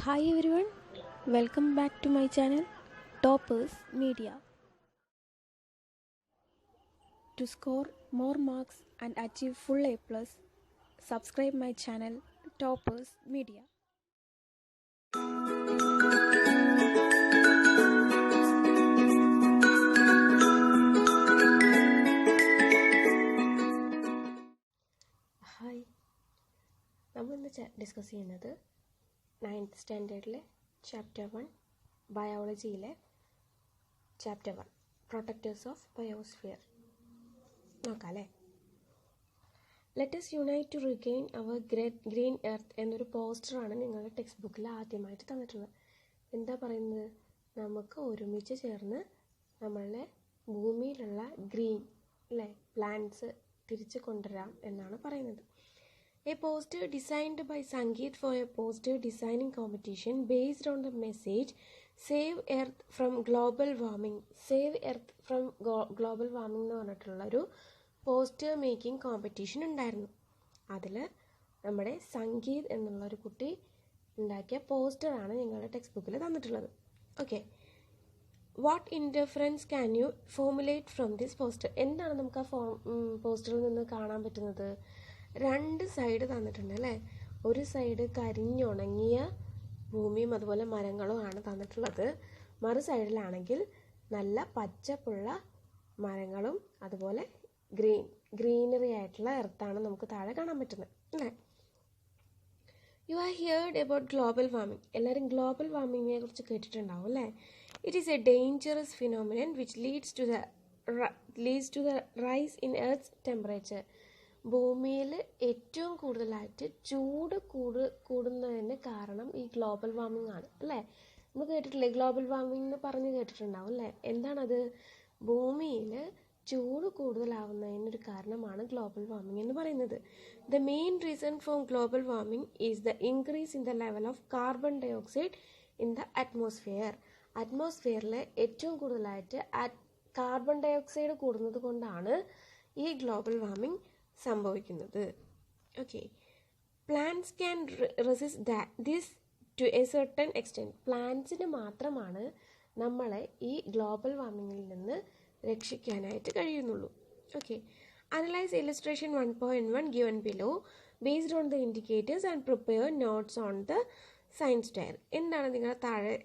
Hi everyone, welcome back to my channel Toppers Media. To score more marks and achieve full A+, subscribe my channel Toppers Media. Hi, നമ്മൾ ഇന്ന് discuss ചെയ്യുന്നത് 9th സ്റ്റാൻഡേർഡിലെ chapter 1 ബയോളജിയിലെ chapter 1 protectors of biosphere നോക്കാം അല്ലേ. Let's unite to regain our green earth എന്നൊരു പോസ്റ്ററാണ് നിങ്ങളുടെ ടെക്സ്റ്റ് ബുക്കിൽ ആദ്യമായിട്ട് തന്നിട്ടുള്ളത്. എന്താ പറയുന്നത്? നമുക്ക് ഒരുമിച്ച് ചേർന്ന് നമ്മളുടെ ഭൂമിയിലുള്ള ഗ്രീൻ അല്ലേ പ്ലാന്റ്സ് തിരിച്ച് കൊണ്ടുവരാം എന്നാണ് പറയുന്നത്. A poster designed by Sangeet for a poster designing competition based on the message Save Earth from Global Warming. Save Earth from Global Warming എന്ന് പറഞ്ഞിട്ടുള്ളൊരു പോസ്റ്റർ മേക്കിംഗ് കോമ്പറ്റീഷൻ ഉണ്ടായിരുന്നു. അതിൽ നമ്മുടെ സംഗീത് എന്നുള്ളൊരു കുട്ടി ഉണ്ടാക്കിയ പോസ്റ്ററാണ് നിങ്ങളുടെ ടെക്സ്റ്റ് ബുക്കിൽ തന്നിട്ടുള്ളത്. Okay, what interference can you formulate from this poster? എന്താണ് നമുക്ക് ആ പോസ്റ്ററിൽ നിന്ന് കാണാൻ പറ്റുന്നത്? രണ്ട് സൈഡ് തന്നിട്ടുണ്ട് അല്ലേ. ഒരു സൈഡ് കരിഞ്ഞുണങ്ങിയ ഭൂമിയും അതുപോലെ മരങ്ങളും ആണ് തന്നിട്ടുള്ളത്. മറു സൈഡിലാണെങ്കിൽ നല്ല പച്ചപ്പുള്ള മരങ്ങളും അതുപോലെ ഗ്രീനറി ആയിട്ടുള്ള എർത്താണ് നമുക്ക് താഴെ കാണാൻ പറ്റുന്നത് അല്ലേ. You are heard about global warming. എല്ലാവരും ഗ്ലോബൽ വാർമിങ്ങിനെ കുറിച്ച് കേട്ടിട്ടുണ്ടാവും അല്ലേ. It is a dangerous phenomenon which leads to the rise in earth's temperature. ഭൂമിയിൽ ഏറ്റവും കൂടുതലായിട്ട് ചൂട് കൂടുന്നതിന് കാരണം ഈ ഗ്ലോബൽ വാർമിംഗ് ആണ് അല്ലേ. നമ്മൾ കേട്ടിട്ടില്ലേ ഗ്ലോബൽ വാർമിംഗ് എന്ന് പറഞ്ഞ് കേട്ടിട്ടുണ്ടാവും അല്ലേ. എന്താണത്? ഭൂമിയിൽ ചൂട് കൂടുതലാവുന്നതിനൊരു കാരണമാണ് ഗ്ലോബൽ വാർമിംഗ് എന്ന് പറയുന്നത്. The main reason for global warming is the increase in the level of carbon dioxide in the atmosphere. അറ്റ്മോസ്ഫിയറിൽ ഏറ്റവും കൂടുതലായിട്ട് കാർബൺ ഡൈ ഓക്സൈഡ് കൂടുന്നത് കൊണ്ടാണ് ഈ ഗ്ലോബൽ വാർമിംഗ് സംഭവിക്കുന്നത്. Okay, plants can resist this to a certain extent. പ്ലാന്റ്സിന് മാത്രമാണ് നമ്മളെ ഈ ഗ്ലോബൽ വാർമിങ്ങിൽ നിന്ന് രക്ഷിക്കാനായിട്ട് കഴിയുന്നുള്ളൂ. Okay, analyse illustration 1.1 given below based on the indicators and prepare notes on the science tyre. എന്താണ് നിങ്ങളുടെ താഴെ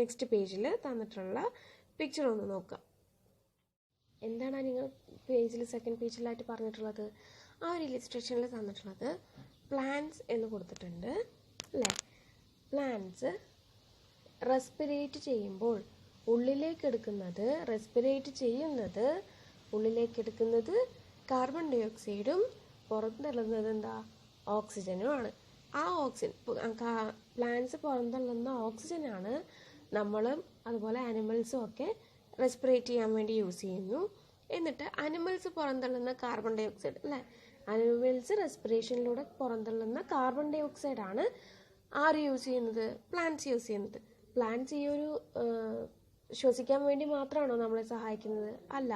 നെക്സ്റ്റ് പേജിൽ തന്നിട്ടുള്ള പിക്ചർ ഒന്ന് നോക്കാം. എന്താണ് നിങ്ങൾ പേജിൽ സെക്കൻഡ് പേജിലായിട്ട് പറഞ്ഞിട്ടുള്ളത്? ആ ഒരു ഇലിസ്ട്രേഷനിൽ തന്നിട്ടുള്ളത് പ്ലാന്റ്സ് എന്ന് കൊടുത്തിട്ടുണ്ട് അല്ലേ. പ്ലാന്റ്സ് റെസ്പിറേറ്റ് ചെയ്യുമ്പോൾ ഉള്ളിലേക്ക് എടുക്കുന്നത് കാർബൺ ഡൈ ഓക്സൈഡും പുറന്തള്ളുന്നത് എന്താ? ഓക്സിജനുമാണ്. ആ പ്ലാന്റ്സ് പുറന്തള്ളുന്ന ഓക്സിജനാണ് നമ്മളും അതുപോലെ ആനിമൽസും ഒക്കെ റെസ്പിറേറ്റ് ചെയ്യാൻ വേണ്ടി യൂസ് ചെയ്യുന്നു. എന്നിട്ട് അനിമൽസ് പുറന്തള്ളുന്ന കാർബൺ ഡൈ ഓക്സൈഡ് അല്ലേ, അനിമൽസ് റെസ്പിറേഷനിലൂടെ പുറന്തള്ളുന്ന കാർബൺ ഡൈ ഓക്സൈഡാണ് ആര് യൂസ് ചെയ്യുന്നത്? പ്ലാന്റ്സ് യൂസ് ചെയ്യുന്നത്. പ്ലാന്റ്സ് ഈ ഒരു ശ്വസിക്കാൻ വേണ്ടി മാത്രമാണോ നമ്മളെ സഹായിക്കുന്നത്? അല്ല,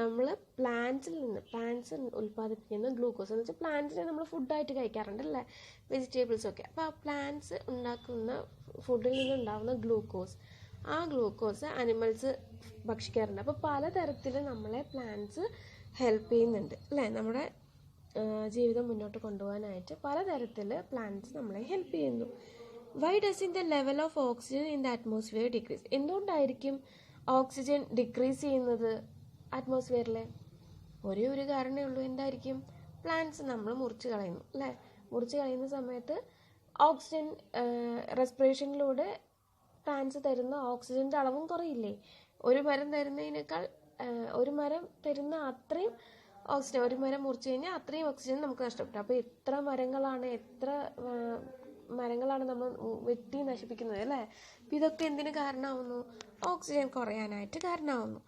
നമ്മൾ പ്ലാന്റ്സ് ഉൽപ്പാദിപ്പിക്കുന്ന ഗ്ലൂക്കോസ് എന്ന് വെച്ചാൽ പ്ലാന്റ്സിനെ നമ്മൾ ഫുഡായിട്ട് കഴിക്കാറുണ്ട് അല്ലേ, വെജിറ്റബിൾസൊക്കെ. അപ്പോൾ ആ പ്ലാന്റ്സ് ഉണ്ടാക്കുന്ന ഫുഡിൽ നിന്നുണ്ടാകുന്ന ആ ഗ്ലൂക്കോസ് അനിമൽസ് ഭക്ഷിക്കാറുണ്ട്. അപ്പോൾ പലതരത്തിൽ നമ്മളെ പ്ലാന്റ്സ് ഹെൽപ്പ് ചെയ്യുന്നുണ്ട് അല്ലേ. നമ്മുടെ ജീവിതം മുന്നോട്ട് കൊണ്ടുപോകാനായിട്ട് പലതരത്തിൽ പ്ലാന്റ്സ് നമ്മളെ ഹെൽപ്പ് ചെയ്യുന്നു. Y does the level of oxygen in the atmosphere decrease? എന്തുകൊണ്ടായിരിക്കും ഓക്സിജൻ ഡിക്രീസ് ചെയ്യുന്നത് അറ്റ്മോസ്ഫിയറിൽ? ഒരേ ഒരു കാരണമേ ഉള്ളൂ. എന്തായിരിക്കും? പ്ലാന്റ്സ് നമ്മൾ മുറിച്ച് കളയുന്നു അല്ലേ. മുറിച്ച് കളുന്ന സമയത്ത് ഓക്സിജൻ റെസ്പിറേഷനിലൂടെ പ്ലാന്റ്സ് തരുന്ന ഓക്സിജൻ്റെ അളവും കുറയില്ലേ? ഒരു മരം തരുന്ന അത്രയും ഓക്സിജൻ, ഒരു മരം മുറിച്ച് കഴിഞ്ഞാൽ അത്രയും ഓക്സിജൻ നമുക്ക് നഷ്ടപ്പെട്ടു. അപ്പോൾ എത്ര മരങ്ങളാണ് നമ്മൾ വെട്ടി നശിപ്പിക്കുന്നത് അല്ലേ. അപ്പോൾ ഇതൊക്കെ എന്തിന് കാരണമാവുന്നു? ഓക്സിജൻ കുറയാനായിട്ട് കാരണമാവുന്നു.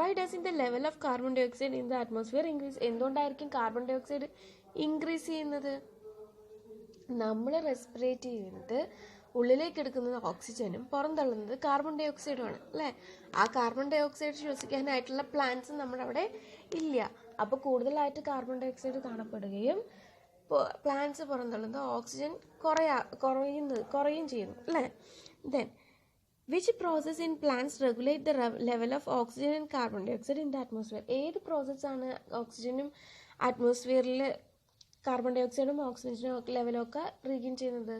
Why does the level of carbon dioxide in the atmosphere increase? എന്തുകൊണ്ടായിരിക്കും കാർബൺ ഡൈ ഓക്സൈഡ് ഇൻക്രീസ് ചെയ്യുന്നത്? നമ്മൾ റെസ്പിറേറ്റ് ചെയ്യുന്നത് ഉള്ളിലേക്ക് എടുക്കുന്നത് ഓക്സിജനും പുറന്തള്ളുന്നത് കാർബൺ ഡൈ ഓക്സൈഡുമാണ് അല്ലേ. ആ കാർബൺ ഡൈ ഓക്സൈഡ് ശ്വസിക്കാനായിട്ടുള്ള പ്ലാന്റ്സ് നമ്മുടെ അവിടെ ഇല്ല. അപ്പോൾ കൂടുതലായിട്ട് കാർബൺ ഡൈ ഓക്സൈഡ് കാണപ്പെടുകയും പ്ലാന്റ്സ് പുറന്തള്ളുന്നത് ഓക്സിജൻ കുറയും ചെയ്യുന്നു അല്ലേ. Then which process in plants regulate the level of oxygen and carbon dioxide in the atmosphere? ഏത് പ്രോസസ്സാണ് ഓക്സിജനും അറ്റ്മോസ്ഫിയറിൽ കാർബൺ ഡൈ ഓക്സൈഡും ഓക്സിജനും ലെവലും ഒക്കെ റീഗെയിൻ ചെയ്യുന്നത്?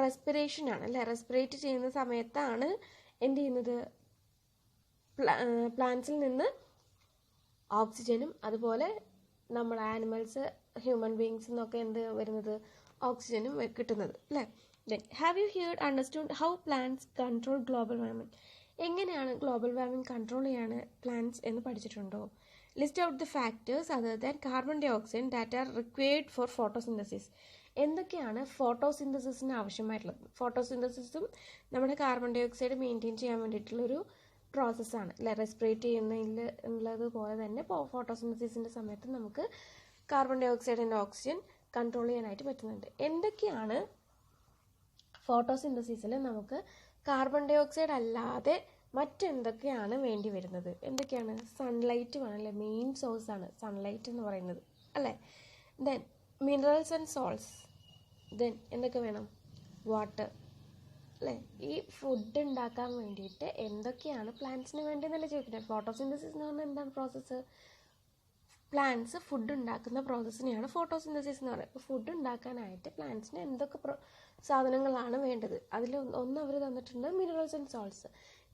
റെസ്പിറേഷൻ ആണ് അല്ലേ. റെസ്പിറേറ്റ് ചെയ്യുന്ന സമയത്താണ് എന്ത് ചെയ്യുന്നത്? പ്ലാന്റ്സിൽ നിന്ന് ഓക്സിജനും അതുപോലെ നമ്മുടെ ആനിമൽസ്, ഹ്യൂമൻ ബീങ്സ് എന്നൊക്കെ എന്ത് വരുന്നത്? ഓക്സിജനും കിട്ടുന്നത് അല്ലേ. Then have you heard understood how plants control global warming? എങ്ങനെയാണ് ഗ്ലോബൽ വാർമിംഗ് കൺട്രോൾ ചെയ്യാണ് പ്ലാന്റ്സ് എന്ന് പഠിച്ചിട്ടുണ്ടോ? List out the factors other than carbon dioxide that are required for photosynthesis. എന്തൊക്കെയാണ് ഫോട്ടോസിന്തസിസിന് ആവശ്യമായിട്ടുള്ളത്? ഫോട്ടോസിന്തസിസും നമ്മുടെ കാർബൺ ഡൈ ഓക്സൈഡ് മെയിൻറ്റെയിൻ ചെയ്യാൻ വേണ്ടിയിട്ടുള്ളൊരു പ്രോസസ്സാണ് അല്ലെ. റെസ്പിറേറ്റ് ചെയ്യുന്നതിൽ ഉള്ളതുപോലെ തന്നെ ഫോട്ടോസിന്തസിസിൻ്റെ സമയത്ത് നമുക്ക് carbon dioxide and oxygen control ചെയ്യാനായിട്ട് പറ്റുന്നുണ്ട്. എന്തൊക്കെയാണ് ഫോട്ടോസിന്തസിസിൽ നമുക്ക് കാർബൺ ഡൈ ഓക്സൈഡ് അല്ലാതെ മറ്റെന്തൊക്കെയാണ് വേണ്ടി വരുന്നത്? എന്തൊക്കെയാണ്? സൺലൈറ്റ് വേണം അല്ലേ. മെയിൻ സോഴ്സാണ് സൺലൈറ്റ് എന്ന് പറയുന്നത് അല്ലേ. Then minerals and salts. Then എന്തൊക്കെ വേണം? വാട്ടർ അല്ലേ. ഈ ഫുഡ് ഉണ്ടാക്കാൻ വേണ്ടിയിട്ട് എന്തൊക്കെയാണ് പ്ലാന്റ്സിന് വേണ്ടിയെന്നല്ലേ ചോദിക്കുന്നത്. ഫോട്ടോസിന്തസിസ് എന്ന് പറഞ്ഞാൽ എന്താണ് പ്രോസസ്സ്? പ്ലാന്റ്സ് ഫുഡ് ഉണ്ടാക്കുന്ന പ്രോസസ്സിനെയാണ് ഫോട്ടോസിന്തസിസ് എന്ന് പറയുന്നത്. അപ്പോൾ ഫുഡ് ഉണ്ടാക്കാനായിട്ട് പ്ലാന്റ്സിന് എന്തൊക്കെ സാധനങ്ങളാണ് വേണ്ടത്? അതിൽ ഒന്ന് അവർ തന്നിട്ടുണ്ട് മിനറൽസ് ആൻഡ് സോൾട്ട്സ്.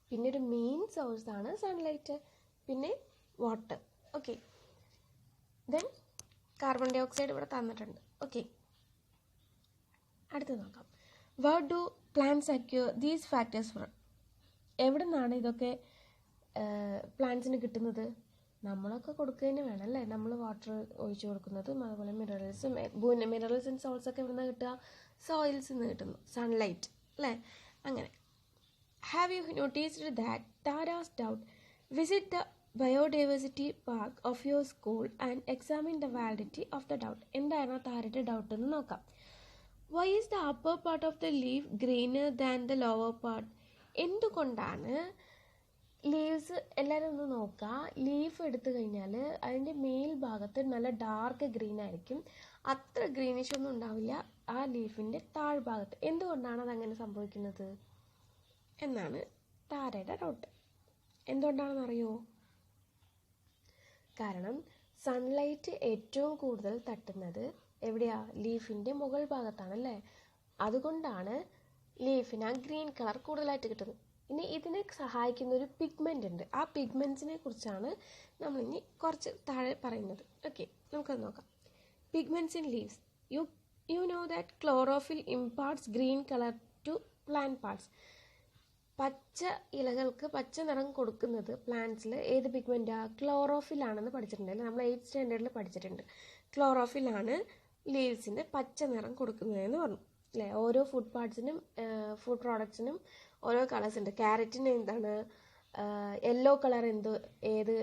പിന്നെ ഒരു മെയിൻ സോഴ്സാണ് സൺലൈറ്റ്, പിന്നെ water. Okay. Then carbon dioxide ഇവിടെ തന്നിട്ടുണ്ട്. ഓക്കെ, അടുത്ത് നോക്കാം. Where do plants acquire these factors from? എവിടെ നിന്നാണ് ഇതൊക്കെ പ്ലാന്റ്സിന് കിട്ടുന്നത്? നമ്മളൊക്കെ കൊടുക്കുക വേണം അല്ലേ. നമ്മൾ വാട്ടർ ഒഴിച്ചു കൊടുക്കുന്നതും അതുപോലെ മിനറൽസ് ആൻഡ് സോൾട്ട്സ് ഒക്കെ എവിടെ നിന്നാണ് കിട്ടുക? സോയിൽസിൽ നിന്ന് കിട്ടുന്നു, സൺലൈറ്റ് അല്ലേ. അങ്ങനെ. Have you noticed that Tara's doubt visit the biodiversity park of your school and examine the validity of the doubt? എന്താണ് താരയുടെ ഡൗട്ട് എന്ന് നോക്കാം. Why is the upper part of the leaf greener than the lower part? എന്തുകൊണ്ടാണ് leaves? എല്ലാവരും ഒന്ന് നോക്കുക. Leaf എടുത്തു കഴിഞ്ഞാൽ അതിൻ്റെ മേൽ ഭാഗത്ത് നല്ല ഡാർക്ക് ഗ്രീൻ ആയിരിക്കും, അത്ര ഗ്രീനിഷ് ഒന്നും ഉണ്ടാവില്ല ആ ലീഫിൻ്റെ താഴ്ഭാഗത്ത്. എന്തുകൊണ്ടാണ് അതങ്ങനെ സംഭവിക്കുന്നത് എന്നാണ് താരയുടെ ഡൗട്ട്. എന്തുകൊണ്ടാണെന്ന് അറിയുമോ? കാരണം സൺലൈറ്റ് ഏറ്റവും കൂടുതൽ തട്ടുന്നത് എവിടെയാ? ലീഫിൻ്റെ മുകൾ ഭാഗത്താണ് അല്ലേ. അതുകൊണ്ടാണ് ലീഫിന് ആ ഗ്രീൻ കളർ കൂടുതലായിട്ട് കിട്ടുന്നത്. ഇനി ഇതിനെ സഹായിക്കുന്ന ഒരു പിഗ്മെൻ്റ് ഉണ്ട്. ആ പിഗ്മെൻറ്റ്സിനെ കുറിച്ചാണ് നമ്മളിനി കുറച്ച് താഴെ പറയുന്നത്. ഓക്കെ, നമുക്കത് നോക്കാം. Pigments in leaves. You know that chlorophyll imparts green colour to plant parts. പച്ച ഇലകൾക്ക് പച്ച നിറം കൊടുക്കുന്നത് പ്ലാന്റ്സിൽ ഏത് പിഗ്മെൻറ്റാണ്? ക്ലോറോഫിലാണെന്ന് പഠിച്ചിട്ടുണ്ട് അല്ലേ. നമ്മൾ 8th സ്റ്റാൻഡേർഡിൽ പഠിച്ചിട്ടുണ്ട്. ക്ലോറോഫിലാണ് ലീവ്സിന് പച്ച നിറം കൊടുക്കുന്നതെന്ന് പറഞ്ഞു അല്ലേ. ഓരോ ഫുഡ് പാർട്സിനും ഫുഡ് പ്രോഡക്ട്സിനും ഓരോ കളേഴ്സ് ഉണ്ട്. ക്യാരറ്റിന് എന്താണ് യെല്ലോ കളർ ഏത്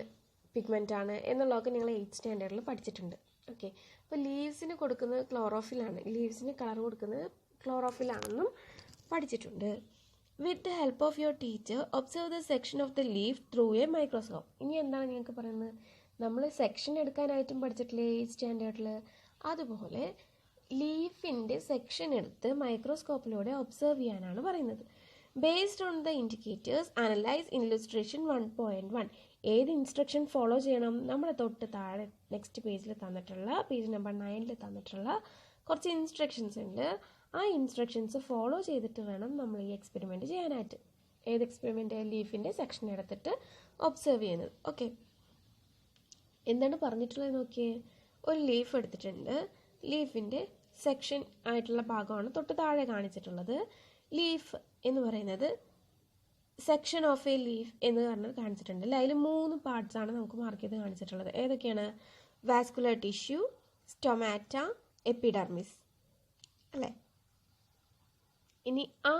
പിഗ്മെൻ്റാണ് എന്നുള്ളതൊക്കെ നിങ്ങൾ 8th സ്റ്റാൻഡേർഡിൽ പഠിച്ചിട്ടുണ്ട്. ഓക്കെ, അപ്പോൾ ലീവ്സിന് കൊടുക്കുന്നത് ക്ലോറോഫിലാണ്, ലീവ്സിന് കളർ കൊടുക്കുന്നത് ക്ലോറോഫിലാണെന്നും പഠിച്ചിട്ടുണ്ട്. With the help of your teacher observe the section of the leaf through A microscope. ഇനി എന്താണ് നിങ്ങൾക്ക് പറയുന്നത്? നമ്മൾ സെക്ഷൻ എടുക്കാനായിട്ടും പഠിച്ചിട്ടില്ലേ 8th സ്റ്റാൻഡേർഡിൽ? അതുപോലെ ലീഫിൻ്റെ സെക്ഷൻ എടുത്ത് മൈക്രോസ്കോപ്പിലൂടെ ഒബ്സർവ് ചെയ്യാനാണ് പറയുന്നത്. Based on the indicators analyse in illustration 1.1. ഏത് ഇൻസ്ട്രക്ഷൻ ഫോളോ ചെയ്യണം? നമ്മുടെ തൊട്ട് താഴെ നെക്സ്റ്റ് പേജിൽ തന്നിട്ടുള്ള പേജ് നമ്പർ 9 തന്നിട്ടുള്ള കുറച്ച് ഇൻസ്ട്രക്ഷൻസ് ഉണ്ട്. ആ ഇൻസ്ട്രക്ഷൻസ് ഫോളോ ചെയ്തിട്ട് വേണം നമ്മൾ ഈ എക്സ്പെരിമെൻറ്റ് ചെയ്യാനായിട്ട്. ഏത് എക്സ്പെരിമെൻറ്റ്? ലീഫിൻ്റെ സെക്ഷൻ എടുത്തിട്ട് ഒബ്സർവ് ചെയ്യുന്നത്. ഓക്കെ, എന്താണ് പറഞ്ഞിട്ടുള്ളത് നോക്കിയേ. ഒരു ലീഫ് എടുത്തിട്ടുണ്ട്, ലീഫിൻ്റെ സെക്ഷൻ ആയിട്ടുള്ള ഭാഗമാണ് തൊട്ട് താഴെ കാണിച്ചിട്ടുള്ളത്. ലീഫ് എന്ന് പറയുന്നത് സെക്ഷൻ ഓഫ് എ ലീഫ് എന്ന് പറഞ്ഞ് കാണിച്ചിട്ടുണ്ട് അല്ലേ. അതിൽ 3 പാർട്സ് ആണ് നമുക്ക് മാർക്ക് ചെയ്ത് കാണിച്ചിട്ടുള്ളത്. ഏതൊക്കെയാണ്? വാസ്കുലർ ടിഷ്യൂ, സ്റ്റൊമാറ്റ, എപ്പിഡർമിസ് അല്ലേ. ഇനി ആ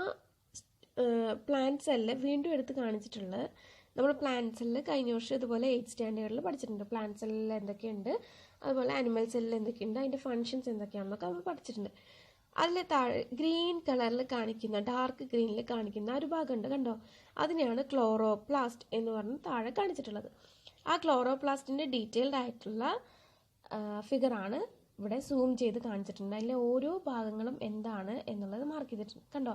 പ്ലാന്റ് സെല്ല് വീണ്ടും എടുത്ത് കാണിച്ചിട്ടുള്ളത് നമ്മൾ പ്ലാന്റ് സെല്ല് കഴിഞ്ഞ വർഷം ഇതുപോലെ 8th സ്റ്റാൻഡേർഡിൽ പഠിച്ചിട്ടുണ്ട്. പ്ലാന്റ് സെല്ലിൽ എന്തൊക്കെയുണ്ട്, അതുപോലെ ആനിമൽ സെല്ലിൽ എന്തൊക്കെയുണ്ട്, അതിൻ്റെ ഫങ്ഷൻസ് എന്തൊക്കെയാണെന്നൊക്കെ നമ്മൾ പഠിച്ചിട്ടുണ്ട്. അതിൽ താഴെ ഗ്രീൻ കളറിൽ കാണിക്കുന്ന, ഡാർക്ക് ഗ്രീനിൽ കാണിക്കുന്ന ഒരു ഭാഗമുണ്ട് കണ്ടോ, അതിനെയാണ് ക്ലോറോപ്ലാസ്റ്റ് എന്ന് പറഞ്ഞ് താഴെ കാണിച്ചിട്ടുള്ളത്. ആ ക്ലോറോപ്ലാസ്റ്റിൻ്റെ ഡീറ്റെയിൽഡ് ആയിട്ടുള്ള ഫിഗറാണ് ഇവിടെ സൂം ചെയ്ത് കാണിച്ചിട്ടുണ്ട്. അതിലെ ഓരോ ഭാഗങ്ങളും എന്താണ് എന്നുള്ളത് മാർക്ക് ചെയ്തിട്ടുണ്ട്. കണ്ടോ,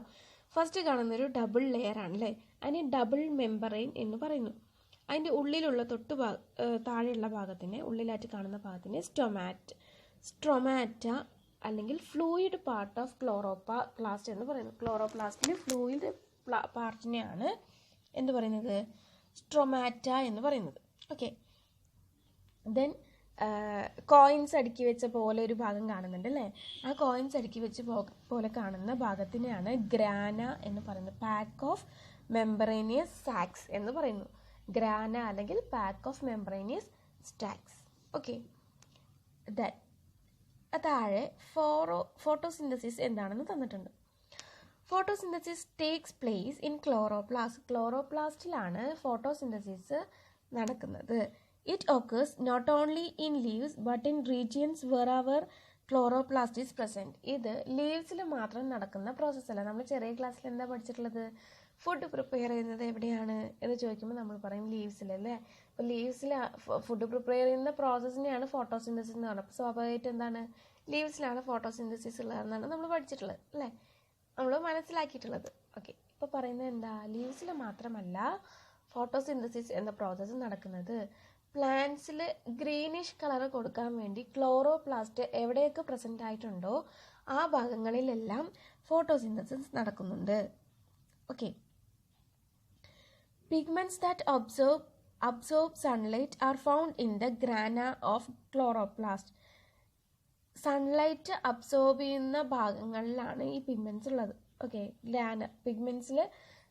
ഫസ്റ്റ് കാണുന്നൊരു ഡബിൾ ലെയർ ആണ് അല്ലേ, അതിന് ഡബിൾ മെമ്പറൈൻ എന്ന് പറയുന്നു. അതിൻ്റെ ഉള്ളിലുള്ള താഴെയുള്ള ഭാഗത്തിന്, ഉള്ളിലായിട്ട് കാണുന്ന ഭാഗത്തിന് സ്ട്രൊമാറ്റ അല്ലെങ്കിൽ ഫ്ലൂയിഡ് പാർട്ട് ഓഫ് ക്ലോറോപ്ലാസ്റ്റ് എന്ന് പറയുന്നു. ക്ലോറോപ്ലാസ്റ്റിന് ഫ്ലൂയിഡ് പാർട്ടിനെയാണ് എന്ത് പറയുന്നത്, സ്ട്രൊമാറ്റ എന്ന് പറയുന്നത്. ഓക്കെ, ദെൻ കോയിൻസ് അടുക്കി വെച്ച പോലെ ഒരു ഭാഗം കാണുന്നുണ്ട് അല്ലേ, ആ കോയിൻസ് അടുക്കി വെച്ച് പോലെ കാണുന്ന ഭാഗത്തിനെയാണ് ഗ്രാന എന്ന് പറയുന്നത്. പാക്ക് ഓഫ് മെംബ്രേനിയസ് സാക്സ് എന്ന് പറയുന്നു. ഗ്രാന അല്ലെങ്കിൽ pack of membranous sacs. Okay, then താഴെ ഫോട്ടോസിന്തസിസ് എന്താണെന്ന് തന്നിട്ടുണ്ട്. ഫോട്ടോസിന്തസിസ് ടേക്സ് പ്ലേസ് ഇൻ ക്ലോറോപ്ലാസ്റ്റിലാണ് ഫോട്ടോസിന്തസിസ് നടക്കുന്നത്. It occurs not only in leaves but in regions wherever chloroplast is present. ഇത് ലീവ്സിൽ മാത്രം നടക്കുന്ന പ്രോസസ്സല്ല. നമ്മൾ ചെറിയ ക്ലാസ്സിൽ എന്താ പഠിച്ചിട്ടുള്ളത്, ഫുഡ് പ്രിപ്പയർ ചെയ്യുന്നത് എവിടെയാണ് എന്ന് ചോദിക്കുമ്പോൾ നമ്മൾ പറയും ലീവ്സിലല്ലേ. അപ്പോൾ ലീവ്സിൽ ഫുഡ് പ്രിപ്പയർ ചെയ്യുന്ന പ്രോസസ്സിനെയാണ് ഫോട്ടോസിന്തസിസ് എന്ന് പറയുന്നത്. അപ്പോൾ സ്വാഭാവികമായിട്ട് എന്താണ്, ലീവ്സിലാണ് ഫോട്ടോസിന്തസിസ് ഉള്ളതെന്നാണ് നമ്മൾ പഠിച്ചിട്ടുള്ളത് അല്ലേ, നമ്മൾ മനസ്സിലാക്കിയിട്ടുള്ളത്. ഓക്കെ, ഇപ്പോൾ പറയുന്നത് എന്താ, ലീവ്സിൽ മാത്രമല്ല ഫോട്ടോസിന്തസിസ് എന്ന പ്രോസസ്സ് നടക്കുന്നത്. പ്ലാന്റ്സിൽ ഗ്രീനിഷ് കളർ കൊടുക്കാൻ വേണ്ടി ക്ലോറോപ്ലാസ്റ്റ് എവിടെയൊക്കെ പ്രസൻ്റ് ആയിട്ടുണ്ടോ ആ ഭാഗങ്ങളിലെല്ലാം ഫോട്ടോസിന്തസിസ് നടക്കുന്നുണ്ട്. Okay, pigments that absorb sunlight are found in the grana of chloroplast. Sunlight absorb ചെയ്യുന്ന ഭാഗങ്ങളിലാണ് ഈ പിഗ്മെന്റ്സ് ഉള്ളത്. ഓക്കെ, പിഗ്മെന്റ്സിൽ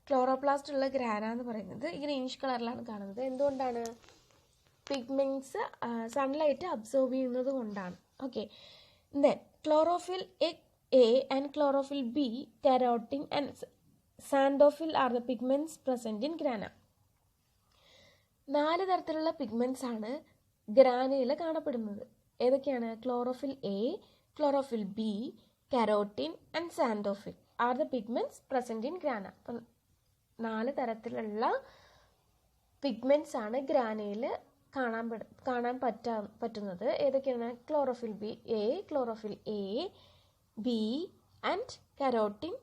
ക്ലോറോപ്ലാസ്റ്റ് ഉള്ള ഗ്രാന എന്ന് പറയുന്നത് ഗ്രീനിഷ് കളറിലാണ് കാണുന്നത്. എന്തുകൊണ്ടാണ്, പിഗ്മെന്റ്സ് സൺലൈറ്റ് അബ്സോർബ് ചെയ്യുന്നത് കൊണ്ടാണ്. Okay, then chlorophyll A and chlorophyll B, carotene and സാൻഡോഫിൽ are the pigments present in grana. 4 തരത്തിലുള്ള പിഗ്മെന്റ്സ് ആണ് ഗ്രാനയിൽ കാണപ്പെടുന്നത്. ഏതൊക്കെയാണ്, chlorophyll A, chlorophyll B, carotene and സാൻഡോഫിൽ are the pigments present in grana. അപ്പം 4 തരത്തിലുള്ള pigments ആണ് ഗ്രാനയിൽ കാണാൻ പറ്റുന്നത്. ഏതൊക്കെയാണ്, chlorophyll A, chlorophyll A, B and carotene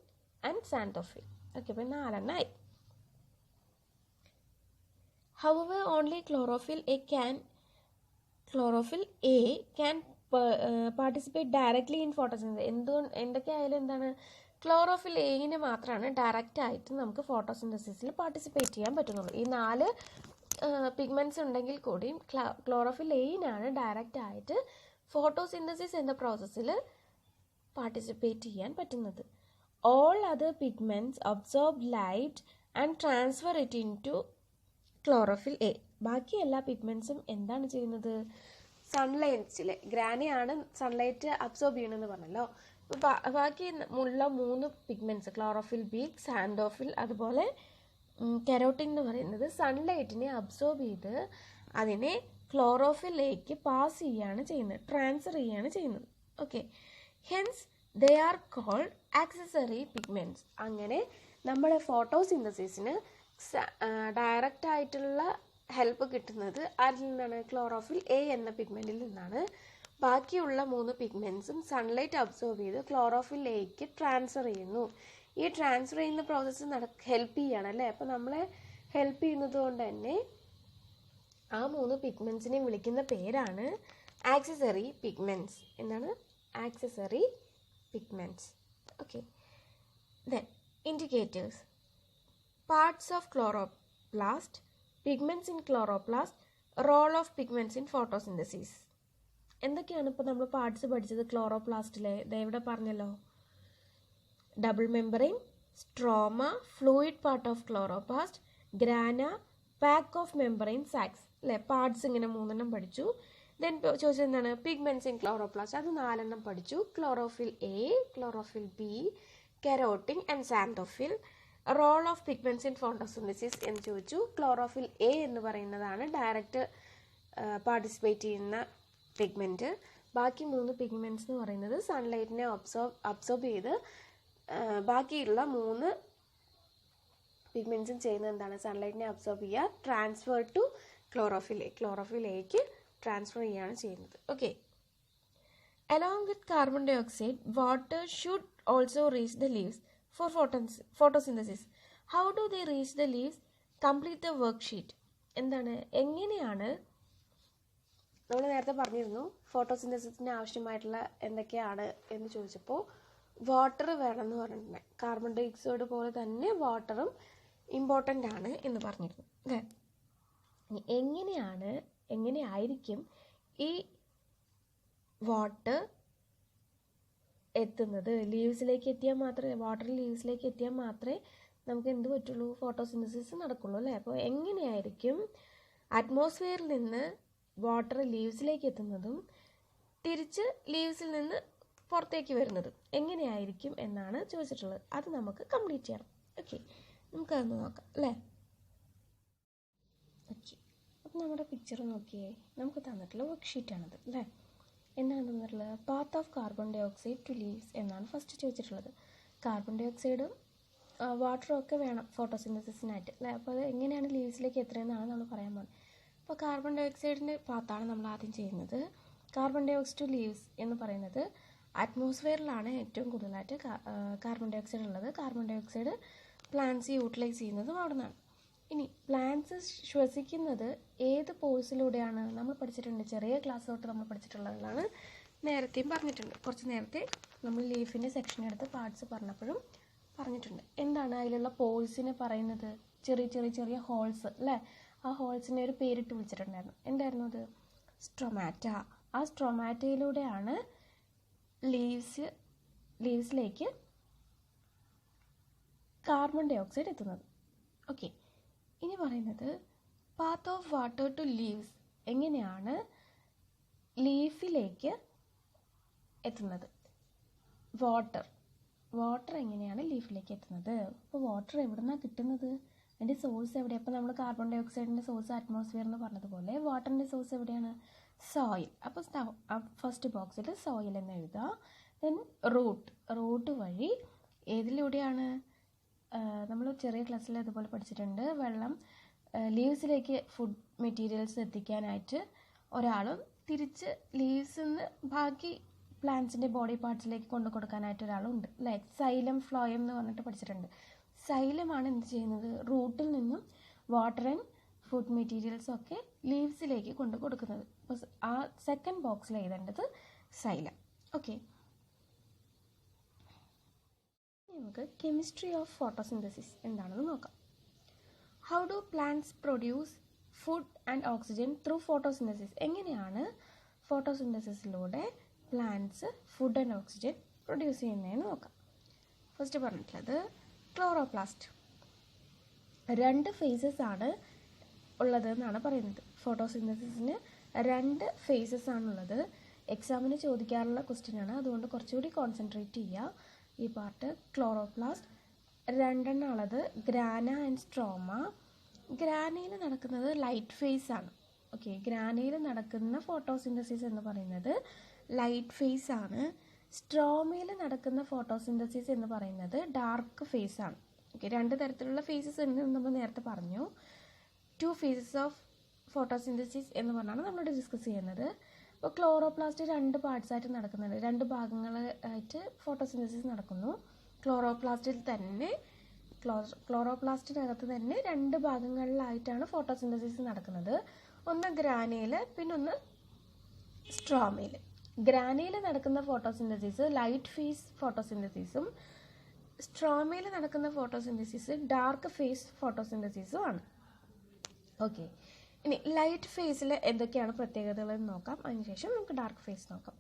and സാൻഡോഫിൽ. Okay, അപ്പോൾ 4 ആയി. However, only chlorophyll A can participate directly in photosynthesis. എന്തൊക്കെയായാലും എന്താണ്, ക്ലോറോഫിൽ എയിന് മാത്രമാണ് ഡയറക്റ്റ് ആയിട്ട് നമുക്ക് ഫോട്ടോസിന്തസിസിൽ പാർട്ടിസിപ്പേറ്റ് ചെയ്യാൻ പറ്റുന്നുള്ളൂ. ഈ 4 പിഗ്മെന്റ്സ് ഉണ്ടെങ്കിൽ കൂടിയും ക്ലോറോഫിൽ എയിനാണ് ഡയറക്റ്റ് ആയിട്ട് ഫോട്ടോസിന്തസിസ് എന്ന പ്രോസസ്സിൽ പാർട്ടിസിപ്പേറ്റ് ചെയ്യാൻ പറ്റുന്നത്. All other pigments absorb light and transfer it into chlorophyll A. ബാക്കി എല്ലാ പിഗ്മെന്റ്സും എന്താണ് ചെയ്യുന്നത്, സൺലൈറ്റിൽ, ഗ്രാനയാണ് സൺലൈറ്റ് അബ്സോർബ് ചെയ്യണമെന്ന് പറഞ്ഞല്ലോ. ബാക്കി ഉള്ള 3 പിഗ്മെന്റ്സ് ക്ലോറോഫിൽ ബി, സാൻഡോഫിൽ അതുപോലെ കരോട്ടിൻ എന്ന് പറയുന്നത് സൺലൈറ്റിനെ അബ്സോർബ് ചെയ്ത് അതിനെ ക്ലോറോഫിൽ എക്ക് പാസ് ചെയ്യുകയാണ് ചെയ്യുന്നത്, ട്രാൻസ്ഫർ ചെയ്യുകയാണ് ചെയ്യുന്നത്. Okay, hence they are called accessory pigments. അങ്ങനെ നമ്മുടെ ഫോട്ടോസിന്തസിസിന് ഡയറക്റ്റ് ആയിട്ടുള്ള ഹെൽപ്പ് കിട്ടുന്നത് അതിൽ നിന്നാണ്, ക്ലോറോഫിൽ എ എന്ന പിഗ്മെന്റിൽ നിന്നാണ്. ബാക്കിയുള്ള 3 പിഗ്മെന്റ്സും സൺലൈറ്റ് അബ്സോർബ് ചെയ്ത് ക്ലോറോഫിൽ എക്ക് ട്രാൻസ്ഫർ ചെയ്യുന്നു. ഈ ട്രാൻസ്ഫർ ചെയ്യുന്ന പ്രോസസ്സ് ഹെൽപ്പ് ചെയ്യാണ് അല്ലേ. അപ്പോൾ നമ്മളെ ഹെൽപ്പ് ചെയ്യുന്നത് കൊണ്ട് തന്നെ ആ 3 പിഗ്മെന്റ്സിനെ വിളിക്കുന്ന പേരാണ് ആക്സസറി പിഗ്മെന്റ്സ്. എന്താണ്, accessory pigments. Okay, then indicators. Parts of chloroplast, pigments in chloroplast, role of pigments in photosynthesis. എന്തൊക്കെയാണ് ഇപ്പോൾ നമ്മൾ പാർട്സ് പഠിച്ചത് ക്ലോറോപ്ലാസ്റ്റിലെ? ഇവിടെ പറഞ്ഞല്ലോ, double membrane, stroma, fluid part of chloroplast, grana, pack of membrane sacs അല്ലേ. Parts ഇങ്ങനെ 3 പഠിച്ചു. ദെൻ ചോദിച്ചത് എന്താണ്, പിഗ്മെന്റ്സ് ഇൻ ക്ലോറോപ്ലാസ്റ്റ്, അത് 4 പഠിച്ചു. Chlorophyll A, chlorophyll B, carotene and xanthophyll. Role of pigments in photosynthesis എന്ന് ചോദിച്ചു. ക്ലോറോഫിൽ എ എന്ന് പറയുന്നതാണ് ഡയറക്റ്റ് പാർട്ടിസിപ്പേറ്റ് ചെയ്യുന്ന പിഗ്മെൻറ്റ്. ബാക്കി 3 പിഗ്മെന്റ്സ് എന്ന് പറയുന്നത് സൺലൈറ്റിനെ അബ്സോർബ് ചെയ്ത് ബാക്കിയുള്ള 3 പിഗ്മെന്റ്സും ചെയ്യുന്നത് എന്താണ്, സൺലൈറ്റിനെ അബ്സോർബ് ചെയ്യുക, ട്രാൻസ്ഫർ ടു ക്ലോറോഫിൽ എക്ക് ട്രാൻസ്ഫർ ചെയ്യുകയാണ് ചെയ്യുന്നത്. Okay, Along with carbon dioxide, water should also reach the leaves for photosynthesis. How do they reach the leaves? Complete the worksheet. എന്താണ്, എങ്ങനെയാണ്, നമ്മൾ നേരത്തെ പറഞ്ഞിരുന്നു ഫോട്ടോസിന്തസിസിന് ആവശ്യമായിട്ടുള്ള എന്തൊക്കെയാണ് എന്ന് ചോദിച്ചപ്പോൾ വാട്ടർ വേണമെന്ന് പറഞ്ഞിട്ടുണ്ട്. കാർബൺ ഡൈ ഓക്സൈഡ് പോലെ തന്നെ വാട്ടറും ഇമ്പോർട്ടൻ്റ് ആണ് എന്ന് പറഞ്ഞിരുന്നു അല്ലേ. എങ്ങനെയായിരിക്കും ഈ വാട്ടർ എത്തുന്നത്? ലീവ്സിലേക്ക് എത്തിയാൽ മാത്രമേ, വാട്ടർ ലീവ്സിലേക്ക് എത്തിയാൽ മാത്രമേ നമുക്ക് എന്ത് പറ്റുള്ളൂ, ഫോട്ടോസിന്തസിസ് നടക്കുള്ളൂ അല്ലേ. അപ്പോൾ എങ്ങനെയായിരിക്കും അറ്റ്മോസ്ഫിയറിൽ നിന്ന് വാട്ടർ ലീവ്സിലേക്ക് എത്തുന്നതും തിരിച്ച് ലീവ്സിൽ നിന്ന് പുറത്തേക്ക് വരുന്നതും എങ്ങനെയായിരിക്കും എന്നാണ് ചോദിച്ചിട്ടുള്ളത്. അത് നമുക്ക് കംപ്ലീറ്റ് ചെയ്യണം. ഓക്കെ, നമുക്കതൊന്ന് നോക്കാം അല്ലേ. ഓക്കെ, അപ്പം നമ്മുടെ പിക്ചർ നോക്കിയേ, നമുക്ക് തന്നിട്ടുള്ള വർക്ക്ഷീറ്റാണത് അല്ലേ. എന്താണ് തന്നിട്ടുള്ളത്? Path of carbon dioxide to leaves എന്നാണ് ഫസ്റ്റ് ചോദിച്ചിട്ടുള്ളത്. കാർബൺ ഡൈ ഓക്സൈഡും വാട്ടറും ഒക്കെ വേണം ഫോട്ടോസിന്തസിസിനായിട്ട് അല്ലേ. അപ്പോൾ അത് എങ്ങനെയാണ് ലീവ്സിലേക്ക് എത്തുന്നതെന്നാണ് നമ്മൾ പറയാൻ പോകുന്നത്. അപ്പോൾ കാർബൺ ഡൈ ഓക്സൈഡിൻ്റെ പാത്താണ് നമ്മൾ ആദ്യം ചെയ്യുന്നത്. Carbon dioxide to leaves എന്ന് പറയുന്നത് അറ്റ്മോസ്ഫിയറിലാണ് ഏറ്റവും കൂടുതലായിട്ട് കാർബൺ ഡൈ ഓക്സൈഡ് ഉള്ളത്. Carbon dioxide plants utilise ചെയ്യുന്നതും അവിടെ നിന്നാണ്. ഇനി പ്ലാന്റ്സ് ശ്വസിക്കുന്നത് ഏത് പോഴ്സിലൂടെയാണ്? നമ്മൾ പഠിച്ചിട്ടുണ്ട്, ചെറിയ ക്ലാസ് തൊട്ട് നമ്മൾ പഠിച്ചിട്ടുള്ളതാണ്, നേരത്തെയും പറഞ്ഞിട്ടുണ്ട്. കുറച്ച് നേരത്തെ നമ്മൾ ലീഫിൻ്റെ സെക്ഷൻ എടുത്ത് പാർട്സ് പറഞ്ഞപ്പോഴും പറഞ്ഞിട്ടുണ്ട്. എന്താണ് അതിലുള്ള പോഴ്സിനെ പറയുന്നത്? ചെറിയ ഹോൾസ് അല്ലേ. ആ ഹോൾസിനെ ഒരു പേരിട്ട് വിളിച്ചിട്ടുണ്ടായിരുന്നു. എന്തായിരുന്നു അത്? സ്ട്രൊമാറ്റ. ആ സ്ട്രൊമാറ്റയിലൂടെയാണ് ലീവ്സിലേക്ക് കാർബൺ ഡൈ ഓക്സൈഡ് എത്തുന്നത്. ഓക്കെ, ഇനി പറയുന്നത് path of water to leaves. എങ്ങനെയാണ് ലീഫിലേക്ക് എത്തുന്നത്? വാട്ടർ എങ്ങനെയാണ് ലീഫിലേക്ക് എത്തുന്നത്? അപ്പോൾ വാട്ടർ എവിടെ നിന്നാണ് കിട്ടുന്നത്? അതിൻ്റെ സോഴ്സ് എവിടെയാണ്? അപ്പോൾ നമ്മൾ കാർബൺ ഡൈ ഓക്സൈഡിൻ്റെ സോഴ്സ് അറ്റ്മോസ്ഫിയർ എന്ന് പറഞ്ഞതുപോലെ വാട്ടറിൻ്റെ സോഴ്സ് എവിടെയാണ്? സോയിൽ. അപ്പോൾ ഫസ്റ്റ് ബോക്സിൽ സോയിൽ എന്ന് എഴുതുക. ദെൻ റൂട്ട് വഴി ഏതിലൂടെയാണ്? നമ്മൾ ചെറിയ ക്ലാസ്സിൽ അതുപോലെ പഠിച്ചിട്ടുണ്ട്. വെള്ളം ലീവ്സിലേക്ക് ഫുഡ് മെറ്റീരിയൽസ് എത്തിക്കാനായിട്ട് ഒരാളും തിരിച്ച് ലീവ്സിൽ നിന്ന് ബാക്കി പ്ലാന്റ്സിൻ്റെ ബോഡി പാർട്സിലേക്ക് കൊണ്ടു കൊടുക്കാനായിട്ട് ഒരാളുണ്ട് അല്ലേ. സൈലം ഫ്ലോയം എന്ന് പറഞ്ഞിട്ട് പഠിച്ചിട്ടുണ്ട്. സൈലമാണ് എന്ത് ചെയ്യുന്നത്? റൂട്ടിൽ നിന്നും വാട്ടർ ആൻഡ് ഫുഡ് മെറ്റീരിയൽസും ഒക്കെ ലീവ്സിലേക്ക് കൊണ്ടു കൊടുക്കുന്നത്. അപ്പോൾ ആ സെക്കൻഡ് ബോക്സിൽ എഴുതേണ്ടത് സൈലം. ഓക്കെ, നമുക്ക് കെമിസ്ട്രി ഓഫ് ഫോട്ടോസിന്തസിസ് എന്താണെന്ന് നോക്കാം. How do plants produce food and oxygen through photosynthesis? എങ്ങനെയാണ് ഫോട്ടോസിന്തസിസിലൂടെ plants food and oxygen produce ചെയ്യുന്നതെന്ന് നോക്കാം. ഫസ്റ്റ് പറഞ്ഞിട്ടുള്ളത് ക്ലോറോപ്ലാസ്റ്റ്. 2 ഫേസസ് ആണ് ഉള്ളത് എന്നാണ് പറയുന്നത്. ഫോട്ടോസിന്തസിസിന് 2 ഫേസസ് ആണുള്ളത്. എക്സാമിന് ചോദിക്കാറുള്ള ക്വസ്റ്റ്യൻ ആണ്, അതുകൊണ്ട് കുറച്ചുകൂടി കോൺസെൻട്രേറ്റ് ചെയ്യുക ഈ പാർട്ട്. ക്ലോറോപ്ലാസ്റ്റ് 2 ഉള്ളത് ഗ്രാന ആൻഡ് സ്ട്രോമ. ഗ്രാനയിൽ നടക്കുന്നത് ലൈറ്റ് ഫേസ് ആണ്. ഓക്കെ, ഗ്രാനയിൽ നടക്കുന്ന ഫോട്ടോസിന്തസിസ് എന്ന് പറയുന്നത് ലൈറ്റ് ഫേസ് ആണ്. സ്ട്രോമയിൽ നടക്കുന്ന ഫോട്ടോസിന്തസിസ് എന്ന് പറയുന്നത് ഡാർക്ക് ഫേസ് ആണ്. ഓക്കെ, 2 തരത്തിലുള്ള ഫേസസ് ഉണ്ട് നമ്മൾ നേരത്തെ പറഞ്ഞു. 2 ഫേസസ് ഓഫ് ഫോട്ടോസിന്തസിസ് എന്ന് പറഞ്ഞാണ് നമ്മൾ ഡിസ്കസ് ചെയ്യുന്നത്. അപ്പോൾ ക്ലോറോപ്ലാസ്റ്റ് 2 പാർട്സ് ആയിട്ട് നടക്കുന്നുണ്ട്. 2 ഭാഗങ്ങളായിട്ട് ഫോട്ടോസിന്തസിസ് നടക്കുന്നു. ക്ലോറോപ്ലാസ്റ്റിനകത്ത് തന്നെ 2 ഭാഗങ്ങളിലായിട്ടാണ് ഫോട്ടോസിന്തസിസ് നടക്കുന്നത്. ഒന്ന് ഗ്രാനയിൽ, പിന്നെ ഒന്ന് സ്ട്രോമയിൽ. ഗ്രാനയിൽ നടക്കുന്ന ഫോട്ടോസിന്തസിസ് ലൈറ്റ് ഫേസ് ഫോട്ടോസിന്തസിസും സ്ട്രോമയിൽ നടക്കുന്ന ഫോട്ടോസിന്തസിസ് ഡാർക്ക് ഫേസ് ഫോട്ടോസിന്തസിസും ആണ്. ഓക്കെ, ഇനി ലൈറ്റ് ഫേസിൽ എന്തൊക്കെയാണ് പ്രത്യേകതകളെന്ന് നോക്കാം. അതിനുശേഷം നമുക്ക് ഡാർക്ക് ഫേസ് നോക്കാം.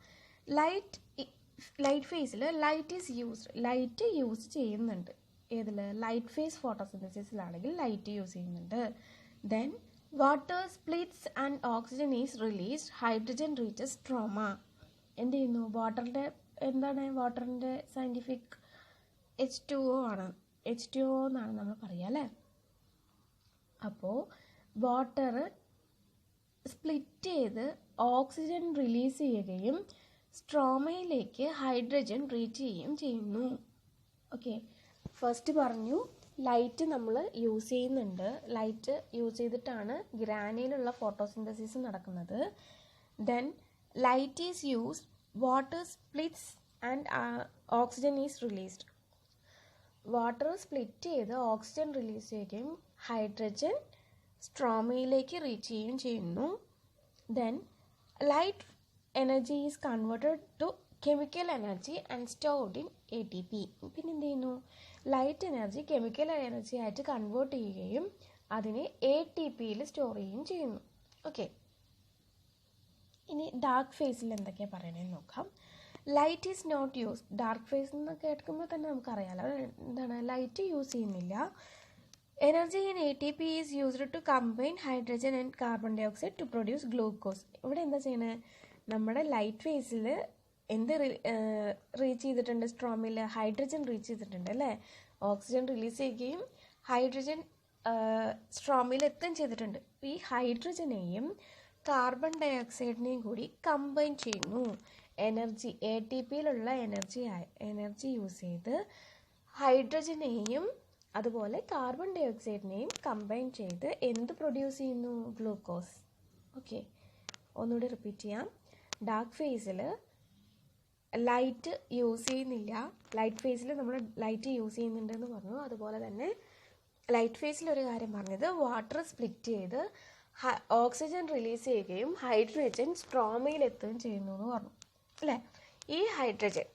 ലൈറ്റ് ഫേസിൽ ലൈറ്റ് യൂസ് ചെയ്യുന്നുണ്ട്. ഏതിൽ? ലൈറ്റ് ഫേസ് ഫോട്ടോസിന്തസിസിലാണെങ്കിൽ ലൈറ്റ് യൂസ് ചെയ്യുന്നുണ്ട്. Then water splits and oxygen is released, hydrogen reaches stroma. എന്ത് ചെയ്യുന്നു? വാട്ടറിൻ്റെ സയൻറ്റിഫിക് H2O ആണ്. H2O എന്നാണ് നമ്മൾ പറയുക അല്ലേ. അപ്പോൾ വാട്ടർ സ്പ്ലിറ്റ് ചെയ്ത് ഓക്സിജൻ റിലീസ് ചെയ്യുകയും സ്ട്രോമയിലേക്ക് ഹൈഡ്രജൻ റീച്ച് ചെയ്യുകയും ചെയ്യുന്നു. ഓക്കെ, ഫസ്റ്റ് പറഞ്ഞു ലൈറ്റ് നമ്മൾ യൂസ് ചെയ്യുന്നുണ്ട്. ലൈറ്റ് യൂസ് ചെയ്തിട്ടാണ് ഗ്രാനയിലുള്ള ഫോട്ടോസിന്തസിസ് നടക്കുന്നത്. Then light is used water splits and oxygen is released. Water split ചെയ്ത് ഓക്സിജൻ റിലീസ് ചെയ്യുകയും ഹൈഡ്രജൻ സ്ട്രോമയിലേക്ക് റീച്ച് ചെയ്യുകയും ചെയ്യുന്നു. Then light energy is converted to chemical energy and stored in ATP. പിന്നെ എന്ത് ചെയ്യുന്നു? ലൈറ്റ് എനർജി കെമിക്കൽ എനർജി ആയിട്ട് convert ചെയ്യുകയും അതിനെ ATPയിൽ സ്റ്റോർ ചെയ്യുകയും ചെയ്യുന്നു. ഓക്കെ, ഇനി ഡാർക്ക് ഫേസിൽ എന്തൊക്കെയാണ് പറയണതെന്ന് നോക്കാം. Light is not use. Dark phase എന്ന് കേൾക്കുമ്പോൾ തന്നെ നമുക്കറിയാലോ എന്താണ്, ലൈറ്റ് യൂസ് ചെയ്യുന്നില്ല. Energy in ATP is used to combine hydrogen and carbon dioxide to produce glucose. ഇവിടെ എന്താ ചെയ്യണത്? നമ്മുടെ ലൈറ്റ് ഫേസിൽ എന്ത് റീച്ച് ചെയ്തിട്ടുണ്ട്? സ്ട്രോമിൽ ഹൈഡ്രജൻ റീച്ച് ചെയ്തിട്ടുണ്ട് അല്ലേ? ഓക്സിജൻ റിലീസ് ചെയ്യുകയും ഹൈഡ്രജൻ സ്ട്രോമിൽ എത്തുകയും ചെയ്തിട്ടുണ്ട്. ഈ ഹൈഡ്രജനെയും കാർബൺ ഡൈ ഓക്സൈഡിനെയും കൂടി കമ്പൈൻ ചെയ്യുന്നു. എനർജി ATPയിലുള്ള എനർജി യൂസ് ചെയ്ത് ഹൈഡ്രജനെയും അതുപോലെ കാർബൺ ഡൈ ഓക്സൈഡിനെയും കമ്പൈൻ ചെയ്ത് എന്ത് പ്രൊഡ്യൂസ് ചെയ്യുന്നു? ഗ്ലൂക്കോസ്. ഓക്കെ, ഒന്നുകൂടി റിപ്പീറ്റ് ചെയ്യാം. ഡാർക്ക് ഫേസിൽ ലൈറ്റ് യൂസ് ചെയ്യുന്നില്ല. ലൈറ്റ് ഫേസിൽ നമ്മൾ ലൈറ്റ് യൂസ് ചെയ്യുന്നുണ്ടെന്ന് പറഞ്ഞു. അതുപോലെ തന്നെ ലൈറ്റ് ഫേസിൽ ഒരു കാര്യം പറഞ്ഞത്, വാട്ടർ സ്പ്ലിറ്റ് ചെയ്ത് ഓക്സിജൻ റിലീസ് ചെയ്യുകയും ഹൈഡ്രജൻ സ്ട്രോമയിൽ എത്തുകയും ചെയ്യുന്നു എന്ന് പറഞ്ഞു അല്ലേ? ഈ ഹൈഡ്രജൻ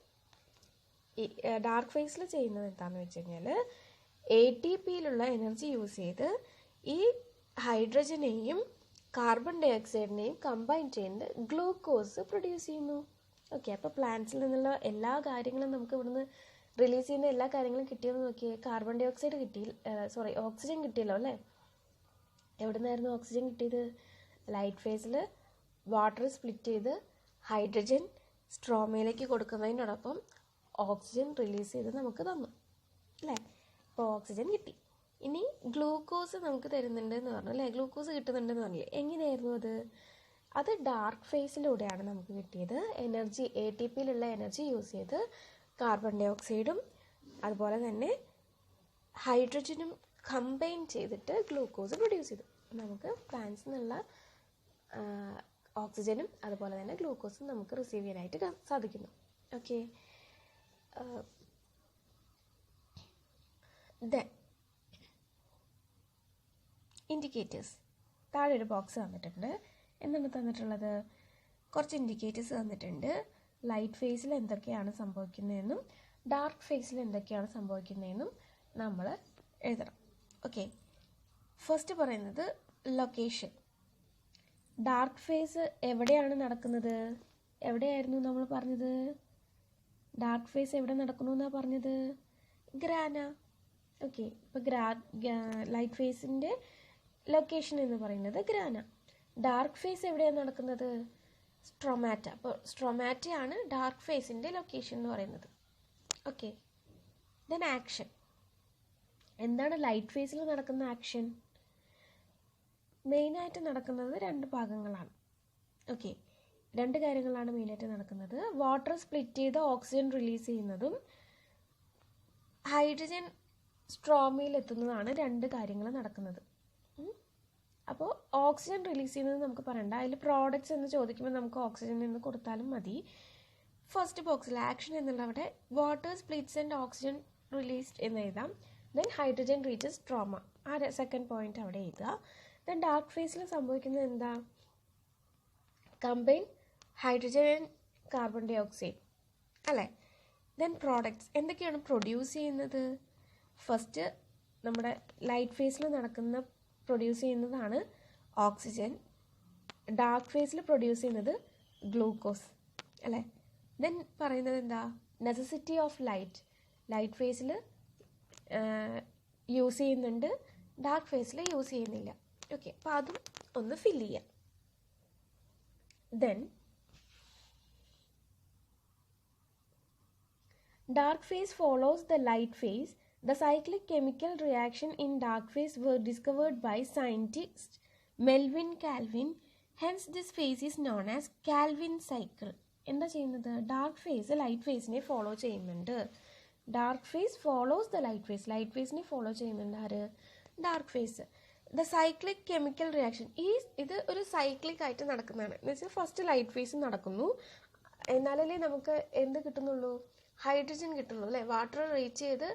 ഈ ഡാർക്ക് ഫേസിൽ ചെയ്യുന്നത് എന്താണെന്ന് വെച്ച് കഴിഞ്ഞാൽ ATPയിലുള്ള എനർജി യൂസ് ചെയ്ത് ഈ ഹൈഡ്രജനെയും കാർബൺ ഡൈ ഓക്സൈഡിനെയും കമ്പൈൻ ചെയ്ത് ഗ്ലൂക്കോസ് പ്രൊഡ്യൂസ് ചെയ്യുന്നു. ഓക്കെ, അപ്പോൾ പ്ലാന്റ്സിൽ നിന്നുള്ള എല്ലാ കാര്യങ്ങളും നമുക്ക് ഇവിടുന്ന് റിലീസ് ചെയ്യുന്ന എല്ലാ കാര്യങ്ങളും കിട്ടിയെന്ന് നോക്കിയേ. കാർബൺ ഡൈ ഓക്സൈഡ് ഓക്സിജൻ കിട്ടിയല്ലോ അല്ലേ? എവിടെ നിന്നായിരുന്നു ഓക്സിജൻ കിട്ടിയത്? ലൈറ്റ് ഫേസിൽ വാട്ടർ സ്പ്ലിറ്റ് ചെയ്ത് ഹൈഡ്രജൻ സ്ട്രോമയിലേക്ക് കൊടുക്കുന്നതിനോടൊപ്പം ഓക്സിജൻ റിലീസ് ചെയ്ത് നമുക്ക് തന്നു അല്ലേ? അപ്പോൾ ഓക്സിജൻ കിട്ടി. ഇനി ഗ്ലൂക്കോസ് നമുക്ക് തരുന്നുണ്ടെന്ന് പറഞ്ഞു അല്ലേ? ഗ്ലൂക്കോസ് കിട്ടുന്നുണ്ടെന്ന് പറഞ്ഞില്ലേ? എങ്ങനെയായിരുന്നു അത് ഡാർക്ക് ഫേസിലൂടെയാണ് നമുക്ക് കിട്ടിയത്. എനർജി ATPയിലുള്ള എനർജി യൂസ് ചെയ്ത് കാർബൺ ഡൈ ഓക്സൈഡും അതുപോലെ തന്നെ ഹൈഡ്രജനും കമ്പൈൻ ചെയ്തിട്ട് ഗ്ലൂക്കോസ് പ്രൊഡ്യൂസ് ചെയ്തു. നമുക്ക് പ്ലാന്റ്സിൽ നിന്നുള്ള ഓക്സിജനും അതുപോലെ തന്നെ ഗ്ലൂക്കോസും നമുക്ക് റിസീവ് ചെയ്യാനായിട്ട് സാധിക്കുന്നു. Okay, then indicators. താഴെ ഒരു ബോക്സ് തന്നിട്ടുണ്ട്. എന്താണ് തന്നിട്ടുള്ളത്? കുറച്ച് ഇൻഡിക്കേറ്റേഴ്സ് തന്നിട്ടുണ്ട്. ലൈറ്റ് ഫേസിൽ എന്തൊക്കെയാണ് സംഭവിക്കുന്നതെന്നും ഡാർക്ക് ഫേസിൽ എന്തൊക്കെയാണ് സംഭവിക്കുന്നതെന്നും നമ്മൾ എഴുതണം. ഓക്കെ, ഫസ്റ്റ് പറയുന്നത് ലൊക്കേഷൻ. ഡാർക്ക് ഫേസ് എവിടെയാണ് നടക്കുന്നത്? എവിടെയായിരുന്നു നമ്മൾ പറഞ്ഞത്? ഡാർക്ക് ഫേസ് എവിടെ നടക്കുന്നു എന്നാണ് പറഞ്ഞത്? ഗ്രാന. ഓക്കെ, ഇപ്പോൾ ലൈറ്റ് ഫേസിൻ്റെ ലൊക്കേഷൻ എന്ന് പറയുന്നത് ഗ്രാന. ഡാർക്ക് ഫേസ് എവിടെയാണ് നടക്കുന്നത്? സ്ട്രോമാറ്റ. അപ്പോൾ സ്ട്രോമാറ്റയാണ് ഡാർക്ക് ഫേസിൻ്റെ ലൊക്കേഷൻ എന്ന് പറയുന്നത്. Okay, then action. എന്താണ് ലൈറ്റ് ഫേസിൽ നടക്കുന്ന ആക്ഷൻ? മെയിനായിട്ട് നടക്കുന്നത് രണ്ട് ഭാഗങ്ങളാണ്. ഓക്കെ, രണ്ട് കാര്യങ്ങളാണ് മെയിനായിട്ട് നടക്കുന്നത്. വാട്ടർ സ്പ്ലിറ്റ് ചെയ്ത് ഓക്സിജൻ റിലീസ് ചെയ്യുന്നതും ഹൈഡ്രജൻ സ്ട്രോമയിൽ എത്തുന്നതാണ് രണ്ട് കാര്യങ്ങൾ നടക്കുന്നത്. അപ്പോൾ ഓക്സിജൻ റിലീസ് ചെയ്യുന്നത് നമുക്ക് പറയണ്ട. അതിൽ പ്രോഡക്റ്റ്സ് എന്ന് ചോദിക്കുമ്പോൾ നമുക്ക് ഓക്സിജൻ എന്ന് കൊടുത്താലും മതി. ഫസ്റ്റ് ബോക്സിൽ ആക്ഷൻ എന്നുള്ള അവിടെ water splits and oxygen released എന്ന് എഴുതാം. Then hydrogen reaches stroma. ആ സെക്കൻഡ് പോയിന്റ് അവിടെ എഴുതുക. ദെൻ ഡാർക്ക് ഫേസിൽ സംഭവിക്കുന്നത് എന്താ? Combine hydrogen and carbon dioxide അല്ലേ? ദെൻ പ്രോഡക്റ്റ്സ് എന്തൊക്കെയാണ് പ്രൊഡ്യൂസ് ചെയ്യുന്നത്? ഫസ്റ്റ് നമ്മുടെ ലൈറ്റ് ഫേസിൽ പ്രൊഡ്യൂസ് ചെയ്യുന്നതാണ് ഓക്സിജൻ. ഡാർക്ക് ഫേസിൽ പ്രൊഡ്യൂസ് ചെയ്യുന്നത് ഗ്ലൂക്കോസ് അല്ലേ? ദെൻ പറയുന്നത് എന്താ? Necessity of light. ലൈറ്റ് ഫേസിൽ യൂസ് ചെയ്യുന്നുണ്ട്, ഡാർക്ക് ഫേസിൽ യൂസ് ചെയ്യുന്നില്ല. ഓക്കെ, അപ്പോൾ അതും ഒന്ന് ഫില്ല് ചെയ്യാം. Then dark phase follows the light phase. The cyclic chemical reaction in dark phase were discovered by scientist Melvin Calvin. Hence this phase is known as Calvin cycle. എന്താ ചെയ്യുന്നത്? Dark phase light ഫേസിനെ follow ചെയ്യുന്നുണ്ട്. Dark phase follows the light phase. Light ഫേസിനെ follow ചെയ്യുന്നുണ്ട് ആര്? Dark phase. The cyclic chemical reaction. ഇത് ഒരു cyclic ആയിട്ട് നടക്കുന്നതാണ്. എന്ന് വെച്ചാൽ ഫസ്റ്റ് ലൈറ്റ് ഫേസ് നടക്കുന്നു, എന്നാലല്ലേ നമുക്ക് എന്ത് കിട്ടുന്നുള്ളൂ, ഹൈഡ്രജൻ കിട്ടുള്ളൂ അല്ലേ. വാട്ടർ റീച്ച് ചെയ്ത്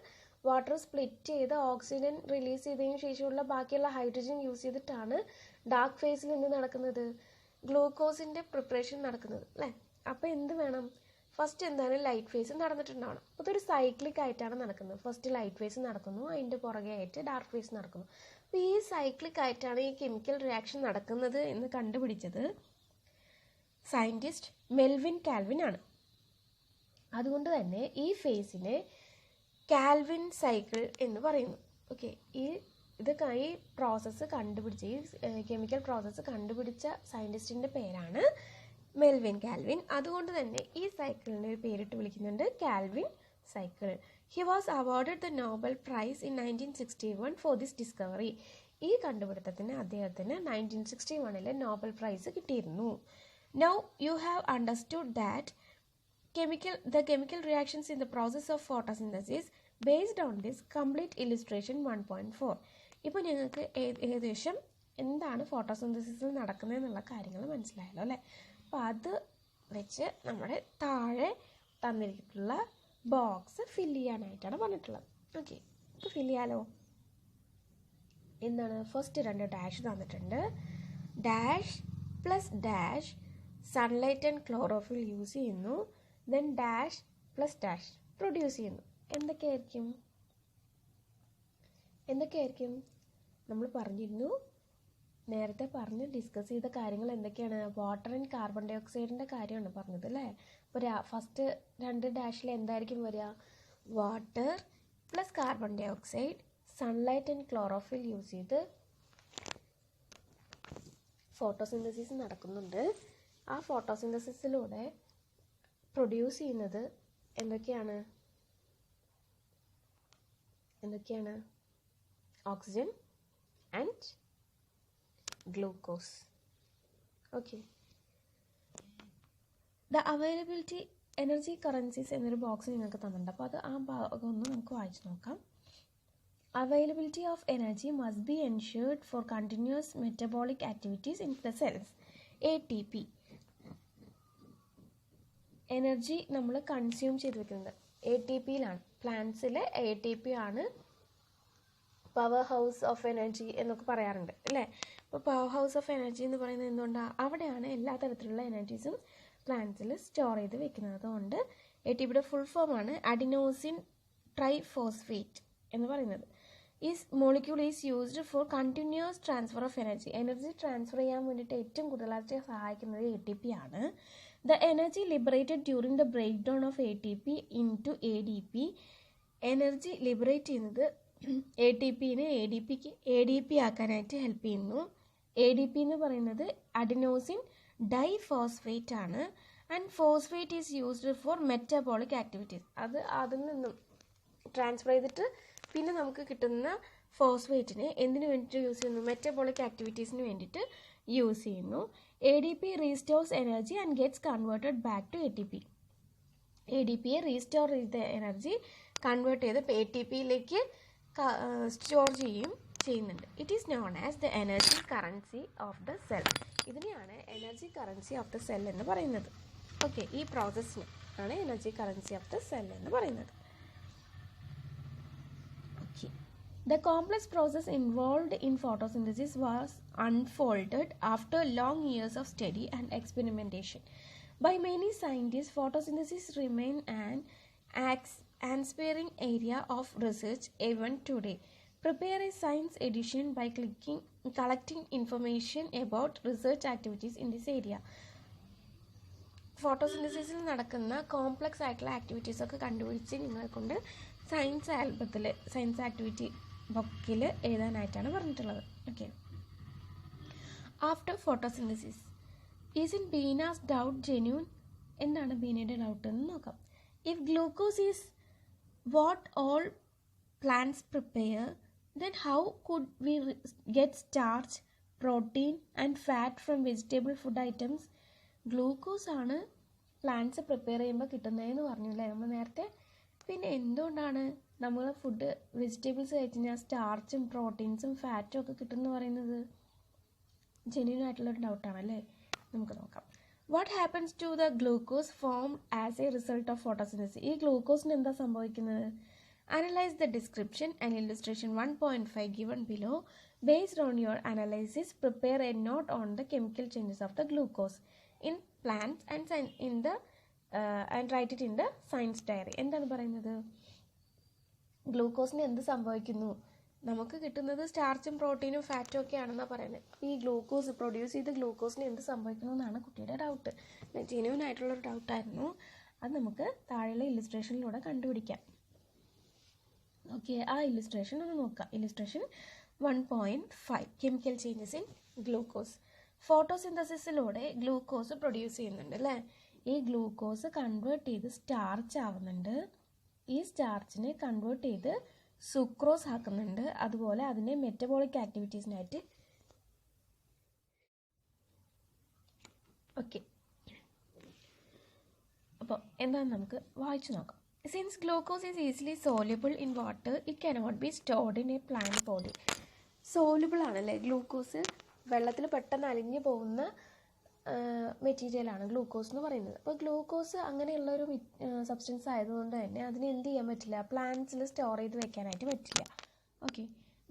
വാട്ടർ സ്പ്ലിറ്റ് ചെയ്ത് ഓക്സിജൻ റിലീസ് ചെയ്തതിന് ശേഷമുള്ള ബാക്കിയുള്ള ഹൈഡ്രജൻ യൂസ് ചെയ്തിട്ടാണ് ഡാർക്ക് ഫേസിൽ എന്ത് നടക്കുന്നത്, ഗ്ലൂക്കോസിൻ്റെ പ്രിപ്പറേഷൻ നടക്കുന്നത് അല്ലേ. അപ്പോൾ എന്ത് വേണം, ഫസ്റ്റ് എന്തായാലും ലൈറ്റ് ഫേസ് നടന്നിട്ടുണ്ടാവണം. അതൊരു സൈക്ലിക് ആയിട്ടാണ് നടക്കുന്നത്. ഫസ്റ്റ് ലൈറ്റ് ഫേസ് നടക്കുന്നു, അതിൻ്റെ പുറകെ ആയിട്ട് ഡാർക്ക് ഫേസ് നടക്കുന്നു. അപ്പോൾ ഈ സൈക്ലിക് ആയിട്ടാണ് ഈ കെമിക്കൽ റിയാക്ഷൻ നടക്കുന്നത് എന്ന് കണ്ടുപിടിച്ചത് സയൻറ്റിസ്റ്റ് മെൽവിൻ കാൽവിൻ ആണ്. അതുകൊണ്ട് തന്നെ ഈ ഫേസിനെ കാൽവിൻ സൈക്കിൾ എന്ന് പറയുന്നു. ഓക്കെ, ഈ പ്രോസസ്സ് കണ്ടുപിടിച്ച ഈ കെമിക്കൽ പ്രോസസ്സ് കണ്ടുപിടിച്ച സയൻറ്റിസ്റ്റിൻ്റെ പേരാണ് മെൽവിൻ കാൽവിൻ. അതുകൊണ്ട് തന്നെ ഈ സൈക്കിളിൻ്റെ ഒരു പേരിട്ട് വിളിക്കുന്നുണ്ട്, Calvin cycle. He was awarded the Nobel prize in 1961 for this discovery. ഈ കണ്ടുപിടുത്തത്തിന് അദ്ദേഹത്തിന് 1961 നോബൽ പ്രൈസ് കിട്ടിയിരുന്നു. Now you have understood that the chemical reactions in the process of photosynthesis based on this complete illustration 1.4. ഇപ്പോൾ നിങ്ങൾക്ക് ഏകദേശം എന്താണ് ഫോട്ടോസിന്തസിസിൽ നടക്കുന്നതെന്നുള്ള കാര്യങ്ങൾ മനസ്സിലായല്ലോ അല്ലേ. അപ്പോൾ അത് വെച്ച് നമ്മുടെ താഴെ തന്നിരിക്കുന്ന ബോക്സ് ഫില്ല് ചെയ്യാനായിട്ടാണ് പറഞ്ഞിട്ടുള്ളത്. ഓക്കെ, ഇപ്പോൾ ഫില്ല് ചെയ്യാലോ. എന്താണ്, ഫസ്റ്റ് 2 ഡാഷ് തന്നിട്ടുണ്ട്. Dash plus dash sunlight and chlorophyll use ചെയ്യുന്നു. Then dash plus dash produce ചെയ്യുന്നു. എന്തൊക്കെയായിരിക്കും നമ്മൾ പറഞ്ഞിരുന്നു, നേരത്തെ ഡിസ്കസ് ചെയ്ത കാര്യങ്ങൾ എന്തൊക്കെയാണ്, വാട്ടർ ആൻഡ് കാർബൺ ഡൈ ഓക്സൈഡിൻ്റെ കാര്യമാണ് പറഞ്ഞത് അല്ലേ. അപ്പോൾ ഫസ്റ്റ് 2 ഡാഷിൽ എന്തായിരിക്കും വരിക, water plus carbon dioxide sunlight and chlorophyll use ചെയ്ത് ഫോട്ടോസിന്തസിസ് നടക്കുന്നുണ്ട്. ആ ഫോട്ടോസിന്തസിസിലൂടെ പ്രൊഡ്യൂസ് ചെയ്യുന്നത് എന്തൊക്കെയാണ്, oxygen and glucose. Okay, the availability energy currencies എന്നൊരു ബോക്സ് നിങ്ങൾക്ക് തന്നിട്ടുണ്ട്. അപ്പോൾ അത് ആ ഭാഗം ഒന്ന് നമുക്ക് വായിച്ച് നോക്കാം. Availability of energy must be ensured for continuous metabolic activities in the cells. ATP. Energy നമ്മൾ കൺസ്യൂം ചെയ്ത് വെക്കുന്നത് ATPയിലാണ്. പ്ലാന്റ്സിലെ ATP ആണ് പവർ ഹൗസ് ഓഫ് എനർജി എന്നൊക്കെ പറയാറുണ്ട് അല്ലേ. അപ്പോൾ പവർ ഹൗസ് ഓഫ് എനർജി എന്ന് പറയുന്നത് എന്തുകൊണ്ടാണ്, അവിടെയാണ് എല്ലാ തരത്തിലുള്ള എനർജീസും പ്ലാന്റ്സിൽ സ്റ്റോർ ചെയ്ത് വെക്കുന്നത്. അതുകൊണ്ട് ATPയുടെ ഫുൾ ഫോമാണ് അഡിനോസിൻ ട്രൈഫോസ്ഫേറ്റ് എന്ന് പറയുന്നത്. ഈ molecule is used for continuous transfer of energy. Energy transfer ചെയ്യാൻ വേണ്ടിയിട്ട് ഏറ്റവും കൂടുതലായിട്ട് സഹായിക്കുന്നത് ATP ആണ്. The energy liberated during the break down of ATP into ADP. Energy liberate ചെയ്യുന്നത് ATPനെ ADP ആക്കാനായിട്ട് ഹെൽപ്പ് ചെയ്യുന്നു. ADP എന്ന് പറയുന്നത് അഡിനോസിൻ ഡൈഫോസ്ഫേറ്റ് ആണ്. And phosphate is used for metabolic activities. അത് അതിൽ നിന്നും ട്രാൻസ്ഫർ ചെയ്തിട്ട് പിന്നെ നമുക്ക് കിട്ടുന്ന ഫോസ്ഫേറ്റിനെ എന്തിനു വേണ്ടിയിട്ട് യൂസ് ചെയ്യുന്നു, മെറ്റബോളിക് ആക്ടിവിറ്റീസിന് വേണ്ടിയിട്ട് യൂസ് ചെയ്യുന്നു. ADP restores energy and gets converted back to ATP. ADPയെ റീസ്റ്റോർ ചെയ്ത എനർജി കൺവേർട്ട് ചെയ്ത് ATPയിലേക്ക് സ്റ്റോർ ചെയ്യുന്നുണ്ട്. It is known as the energy currency of the cell. ഇതിനെയാണ് energy currency of the cell എന്ന് പറയുന്നത്. ഓക്കെ, ഈ പ്രോസസ്സിന് ആണ് energy currency of the cell എന്ന് പറയുന്നത്. The complex process involved in photosynthesis was unfolded after long years of study and experimentation. By many scientists, photosynthesis remains an aspiring area of research even today. Prepare a science edition by collecting information about research activities in this area. ഫോട്ടോസിന്തസിസിൽ നടക്കുന്ന complex ആയിട്ടുള്ള activities ഒക്കെ കണ്ടുപിടിച്ച് നിങ്ങളെ കൊണ്ട് science activity ബുക്കിൽ എഴുതാനായിട്ടാണ് പറഞ്ഞിട്ടുള്ളത്. Okay, after photosynthesis is in Beena's doubt genuine? എന്താണ് ബീനയുടെ doubt എന്ന് നോക്കാം. If glucose is what all plants prepare, then how could we get starch, protein and fat from vegetable food items? Glucose ആണ് plants prepare ചെയ്യുമ്പോൾ കിട്ടുന്നതെന്ന് പറഞ്ഞില്ലേ നമ്മൾ നേരത്തെ. പിന്നെ എന്തുകൊണ്ടാണ് നമ്മൾ ഫുഡ് വെജിറ്റബിൾസ് കഴിച്ച് കഴിഞ്ഞാൽ സ്റ്റാർച്ചും പ്രോട്ടീൻസും ഫാറ്റും ഒക്കെ കിട്ടുമെന്ന് പറയുന്നത്? ജെന്യൂൻ ആയിട്ടുള്ളൊരു ഡൗട്ടാണല്ലേ. നമുക്ക് നോക്കാം. What happens to the glucose form as a result of photosynthesis? ഈ ഗ്ലൂക്കോസിന് എന്താ സംഭവിക്കുന്നത്? Analyze the description and illustration 1.5 given below. Based on your analysis, prepare a note on the chemical changes of the glucose in plants and write it in the science diary. എന്താണ് പറയുന്നത്? ഗ്ലൂക്കോസിന് എന്ത് സംഭവിക്കുന്നു? നമുക്ക് കിട്ടുന്നത് സ്റ്റാർച്ചും പ്രോട്ടീനും ഫാറ്റും ഒക്കെ ആണെന്നാണ് പറയുന്നത്. അപ്പോൾ ഈ ഗ്ലൂക്കോസ് പ്രൊഡ്യൂസ് ചെയ്ത ഗ്ലൂക്കോസിന് എന്ത് സംഭവിക്കുന്നു എന്നാണ് കുട്ടിയുടെ ഡൗട്ട്. ജെന്യൂൻ ആയിട്ടുള്ളൊരു ഡൗട്ടായിരുന്നു. അത് നമുക്ക് താഴെയുള്ള ഇല്ലുസ്ട്രേഷനിലൂടെ കണ്ടുപിടിക്കാം. ഓക്കെ, ആ ഇല്ലുസ്ട്രേഷൻ ഒന്ന് നോക്കാം. Illustration 1.5 chemical changes in glucose. ഫോട്ടോസിന്തസിസിലൂടെ ഗ്ലൂക്കോസ് പ്രൊഡ്യൂസ് ചെയ്യുന്നുണ്ട് അല്ലേ? ഈ ഗ്ലൂക്കോസ് കൺവേർട്ട് ചെയ്ത് സ്റ്റാർച്ച് ആവുന്നുണ്ട്. ഈ സ്റ്റാർച്ചിനെ കൺവേർട്ട് ചെയ്ത് സുക്രോസ് ആക്കുന്നുണ്ട്. അതുപോലെ അതിനെ മെറ്റബോളിക് ആക്ടിവിറ്റീസിനായിട്ട് ഓക്കെ. അപ്പോൾ എന്താണെന്ന് നമുക്ക് വായിച്ചു നോക്കാം. Since glucose is easily soluble in water, it cannot be stored in a plant body. Soluble ആണല്ലേ ഗ്ലൂക്കോസ്? വെള്ളത്തിൽ പെട്ടെന്ന് അലിഞ്ഞു പോകുന്ന മെറ്റീരിയലാണ് ഗ്ലൂക്കോസ് എന്ന് പറയുന്നത്. അപ്പോൾ ഗ്ലൂക്കോസ് അങ്ങനെയുള്ളൊരു സബ്സ്റ്റൻസ് ആയതുകൊണ്ട് തന്നെ അതിന് എന്ത് ചെയ്യാൻ പറ്റില്ല? പ്ലാന്റ്സിൽ സ്റ്റോർ ചെയ്ത് വെക്കാനായിട്ട് പറ്റില്ല. Okay,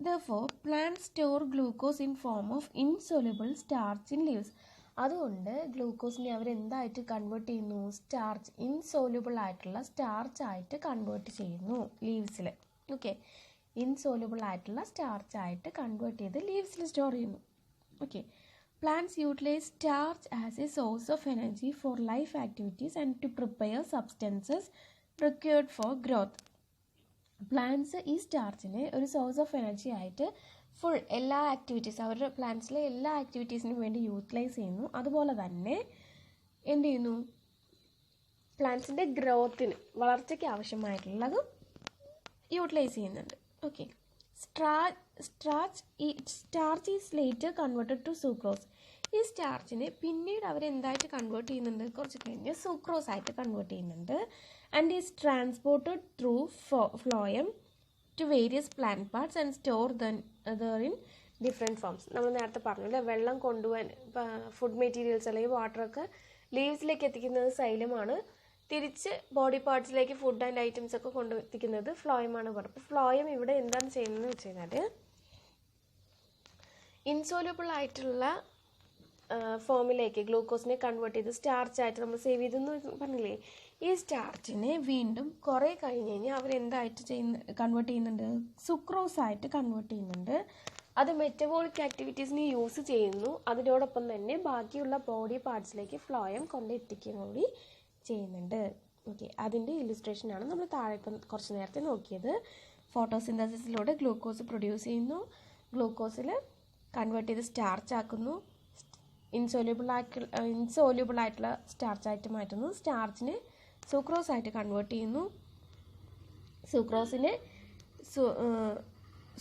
therefore plants store glucose in form of insoluble starch in leaves. അതുകൊണ്ട് ഗ്ലൂക്കോസിനെ അവരെന്തായിട്ട് കൺവേർട്ട് ചെയ്യുന്നു? സ്റ്റാർച്ച്, ഇൻസോല്യൂബിൾ ആയിട്ടുള്ള സ്റ്റാർച്ച് ആയിട്ട് കൺവേർട്ട് ചെയ്യുന്നു ലീവ്സിൽ. ഓക്കെ, ഇൻസോല്യൂബിൾ ആയിട്ടുള്ള സ്റ്റാർച്ച് ആയിട്ട് കൺവേർട്ട് ചെയ്ത് ലീവ്സിൽ സ്റ്റോർ ചെയ്യുന്നു. Okay, plants utilise starch as a source of energy for life activities and to prepare substances required for growth. Plants ഈ സ്റ്റാർച്ചിനെ ഒരു സോഴ്സ് ഓഫ് എനർജി ആയിട്ട് ഫുൾ എല്ലാ ആക്ടിവിറ്റീസ്, അവരുടെ പ്ലാന്റ്സിലെ എല്ലാ ആക്ടിവിറ്റീസിനും വേണ്ടി യൂട്ടിലൈസ് ചെയ്യുന്നു. അതുപോലെ തന്നെ എന്ത് ചെയ്യുന്നു? പ്ലാന്റ്സിൻ്റെ ഗ്രോത്തിന്, വളർച്ചയ്ക്ക് ആവശ്യമായിട്ടുള്ളത് യൂട്ടിലൈസ് ചെയ്യുന്നുണ്ട്. Okay, starch is later converted to sucrose. ഈ സ്റ്റാർച്ചിനെ പിന്നീട് അവരെന്തായിട്ട് കൺവേർട്ട് ചെയ്യുന്നുണ്ട്? കുറച്ച് കഴിഞ്ഞ് സൂക്രോസ് ആയിട്ട് കൺവേർട്ട് ചെയ്യുന്നുണ്ട്. And is transported through phloem to various plant parts and store there in different forms. നമ്മൾ നേരത്തെ പറഞ്ഞു അല്ലേ, വെള്ളം കൊണ്ടുപോകാൻ ഫുഡ് മെറ്റീരിയൽസ് അല്ലെങ്കിൽ വാട്ടറൊക്കെ ലീവ്സിലേക്ക് എത്തിക്കുന്നത് സൈലമാണ്, തിരിച്ച് ബോഡി പാർട്സിലേക്ക് ഫുഡ് ആൻഡ് ഐറ്റംസ് ഒക്കെ കൊണ്ടെത്തിക്കുന്നത് ഫ്ലോയമാണ് പറയുന്നത്. അപ്പോൾ ഫ്ലോയം ഇവിടെ എന്താണ് ചെയ്യുന്നതെന്ന് വെച്ച് കഴിഞ്ഞാൽ ഇൻസോല്യൂബിൾ ആയിട്ടുള്ള ഫോമിലേക്ക് ഗ്ലൂക്കോസിനെ കൺവേർട്ട് ചെയ്ത് സ്റ്റാർച്ചായിട്ട് നമ്മൾ സേവ് ചെയ്തെന്ന് പറഞ്ഞില്ലേ, ഈ സ്റ്റാർച്ചിനെ വീണ്ടും കുറേ കഴിഞ്ഞ് കഴിഞ്ഞാൽ അവരെന്തായിട്ട് കൺവേർട്ട് ചെയ്യുന്നുണ്ട്? സുക്രോസ് ആയിട്ട് കൺവേർട്ട് ചെയ്യുന്നുണ്ട്. അത് മെറ്റബോളിക് ആക്ടിവിറ്റീസിന് യൂസ് ചെയ്യുന്നു. അതിനോടൊപ്പം തന്നെ ബാക്കിയുള്ള ബോഡി പാർട്സിലേക്ക് ഫ്ലോയം കൊണ്ടെത്തിക്കുകയും കൂടി ചെയ്യുന്നുണ്ട്. ഓക്കെ, അതിൻ്റെ ഇല്ലുസ്ട്രേഷനാണ് നമ്മൾ താഴെ ഇപ്പം കുറച്ച് നേരത്തെ നോക്കിയത്. ഫോട്ടോസിന്തസിസിലൂടെ ഗ്ലൂക്കോസ് പ്രൊഡ്യൂസ് ചെയ്യുന്നു, ഗ്ലൂക്കോസിൽ കൺവേർട്ട് ചെയ്ത് സ്റ്റാർച്ച് ആക്കുന്നു, ഇൻസോല്യൂബിൾ ആയിട്ടുള്ള സ്റ്റാർച്ചായിട്ട് മാറ്റുന്നു, സ്റ്റാർച്ചിനെ സൂക്രോസ് ആയിട്ട് കൺവേർട്ട് ചെയ്യുന്നു,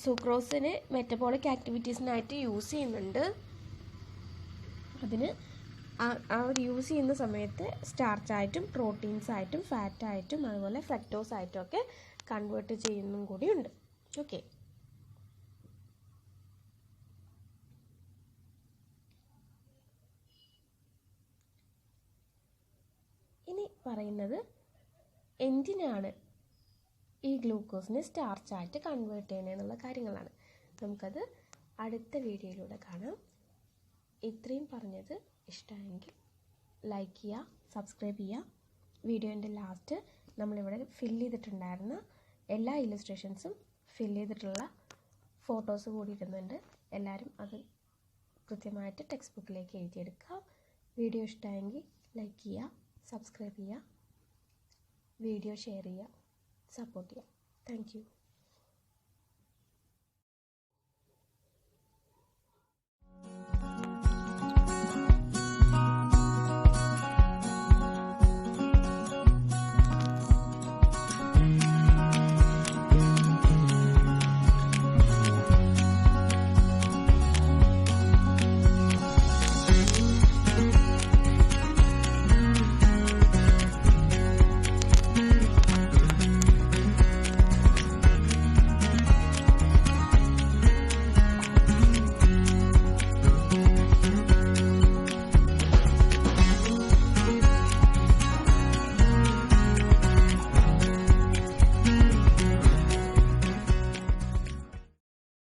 സൂക്രോസിനെ മെറ്റബോളിക് ആക്ടിവിറ്റീസിനായിട്ട് യൂസ് ചെയ്യുന്നുണ്ട്. അതിന് അവർ യൂസ് ചെയ്യുന്ന സമയത്ത് സ്റ്റാർച്ചായിട്ടും പ്രോട്ടീൻസായിട്ടും ഫാറ്റായിട്ടും അതുപോലെ ഫ്രക്ടോസായിട്ടും ഒക്കെ കൺവേർട്ട് ചെയ്യുന്നും കൂടിയുണ്ട്. ഓക്കെ, ഇനി പറയുന്നത് എന്തിനാണ് ഈ ഗ്ലൂക്കോസിനെ സ്റ്റാർച്ചായിട്ട് കൺവേർട്ട് ചെയ്യുന്നത് എന്നുള്ള കാര്യങ്ങളാണ്. നമുക്കത് അടുത്ത വീഡിയോയിലൂടെ കാണാം. ഇത്രയും പറഞ്ഞത് ഇഷ്ടമായെങ്കിൽ ലൈക്ക് ചെയ്യുക, സബ്സ്ക്രൈബ് ചെയ്യുക. വീഡിയോൻ്റെ ലാസ്റ്റ് നമ്മളിവിടെ ഫില്ല് ചെയ്തിട്ടുണ്ടായിരുന്ന എല്ലാ ഇല്ലുസ്ട്രേഷൻസും ഫില്ല് ചെയ്തിട്ടുള്ള ഫോട്ടോസ് കൂടി ഇടുന്നുണ്ട്. എല്ലാവരും അത് കൃത്യമായിട്ട് ടെക്സ്റ്റ് ബുക്കിലേക്ക് എഴുതിയെടുക്കുക. വീഡിയോ ഇഷ്ടമായെങ്കിൽ ലൈക്ക് ചെയ്യുക, സബ്സ്ക്രൈബ് ചെയ്യുക, വീഡിയോ ഷെയർ ചെയ്യുക, സപ്പോർട്ട് ചെയ്യുക. Thank you.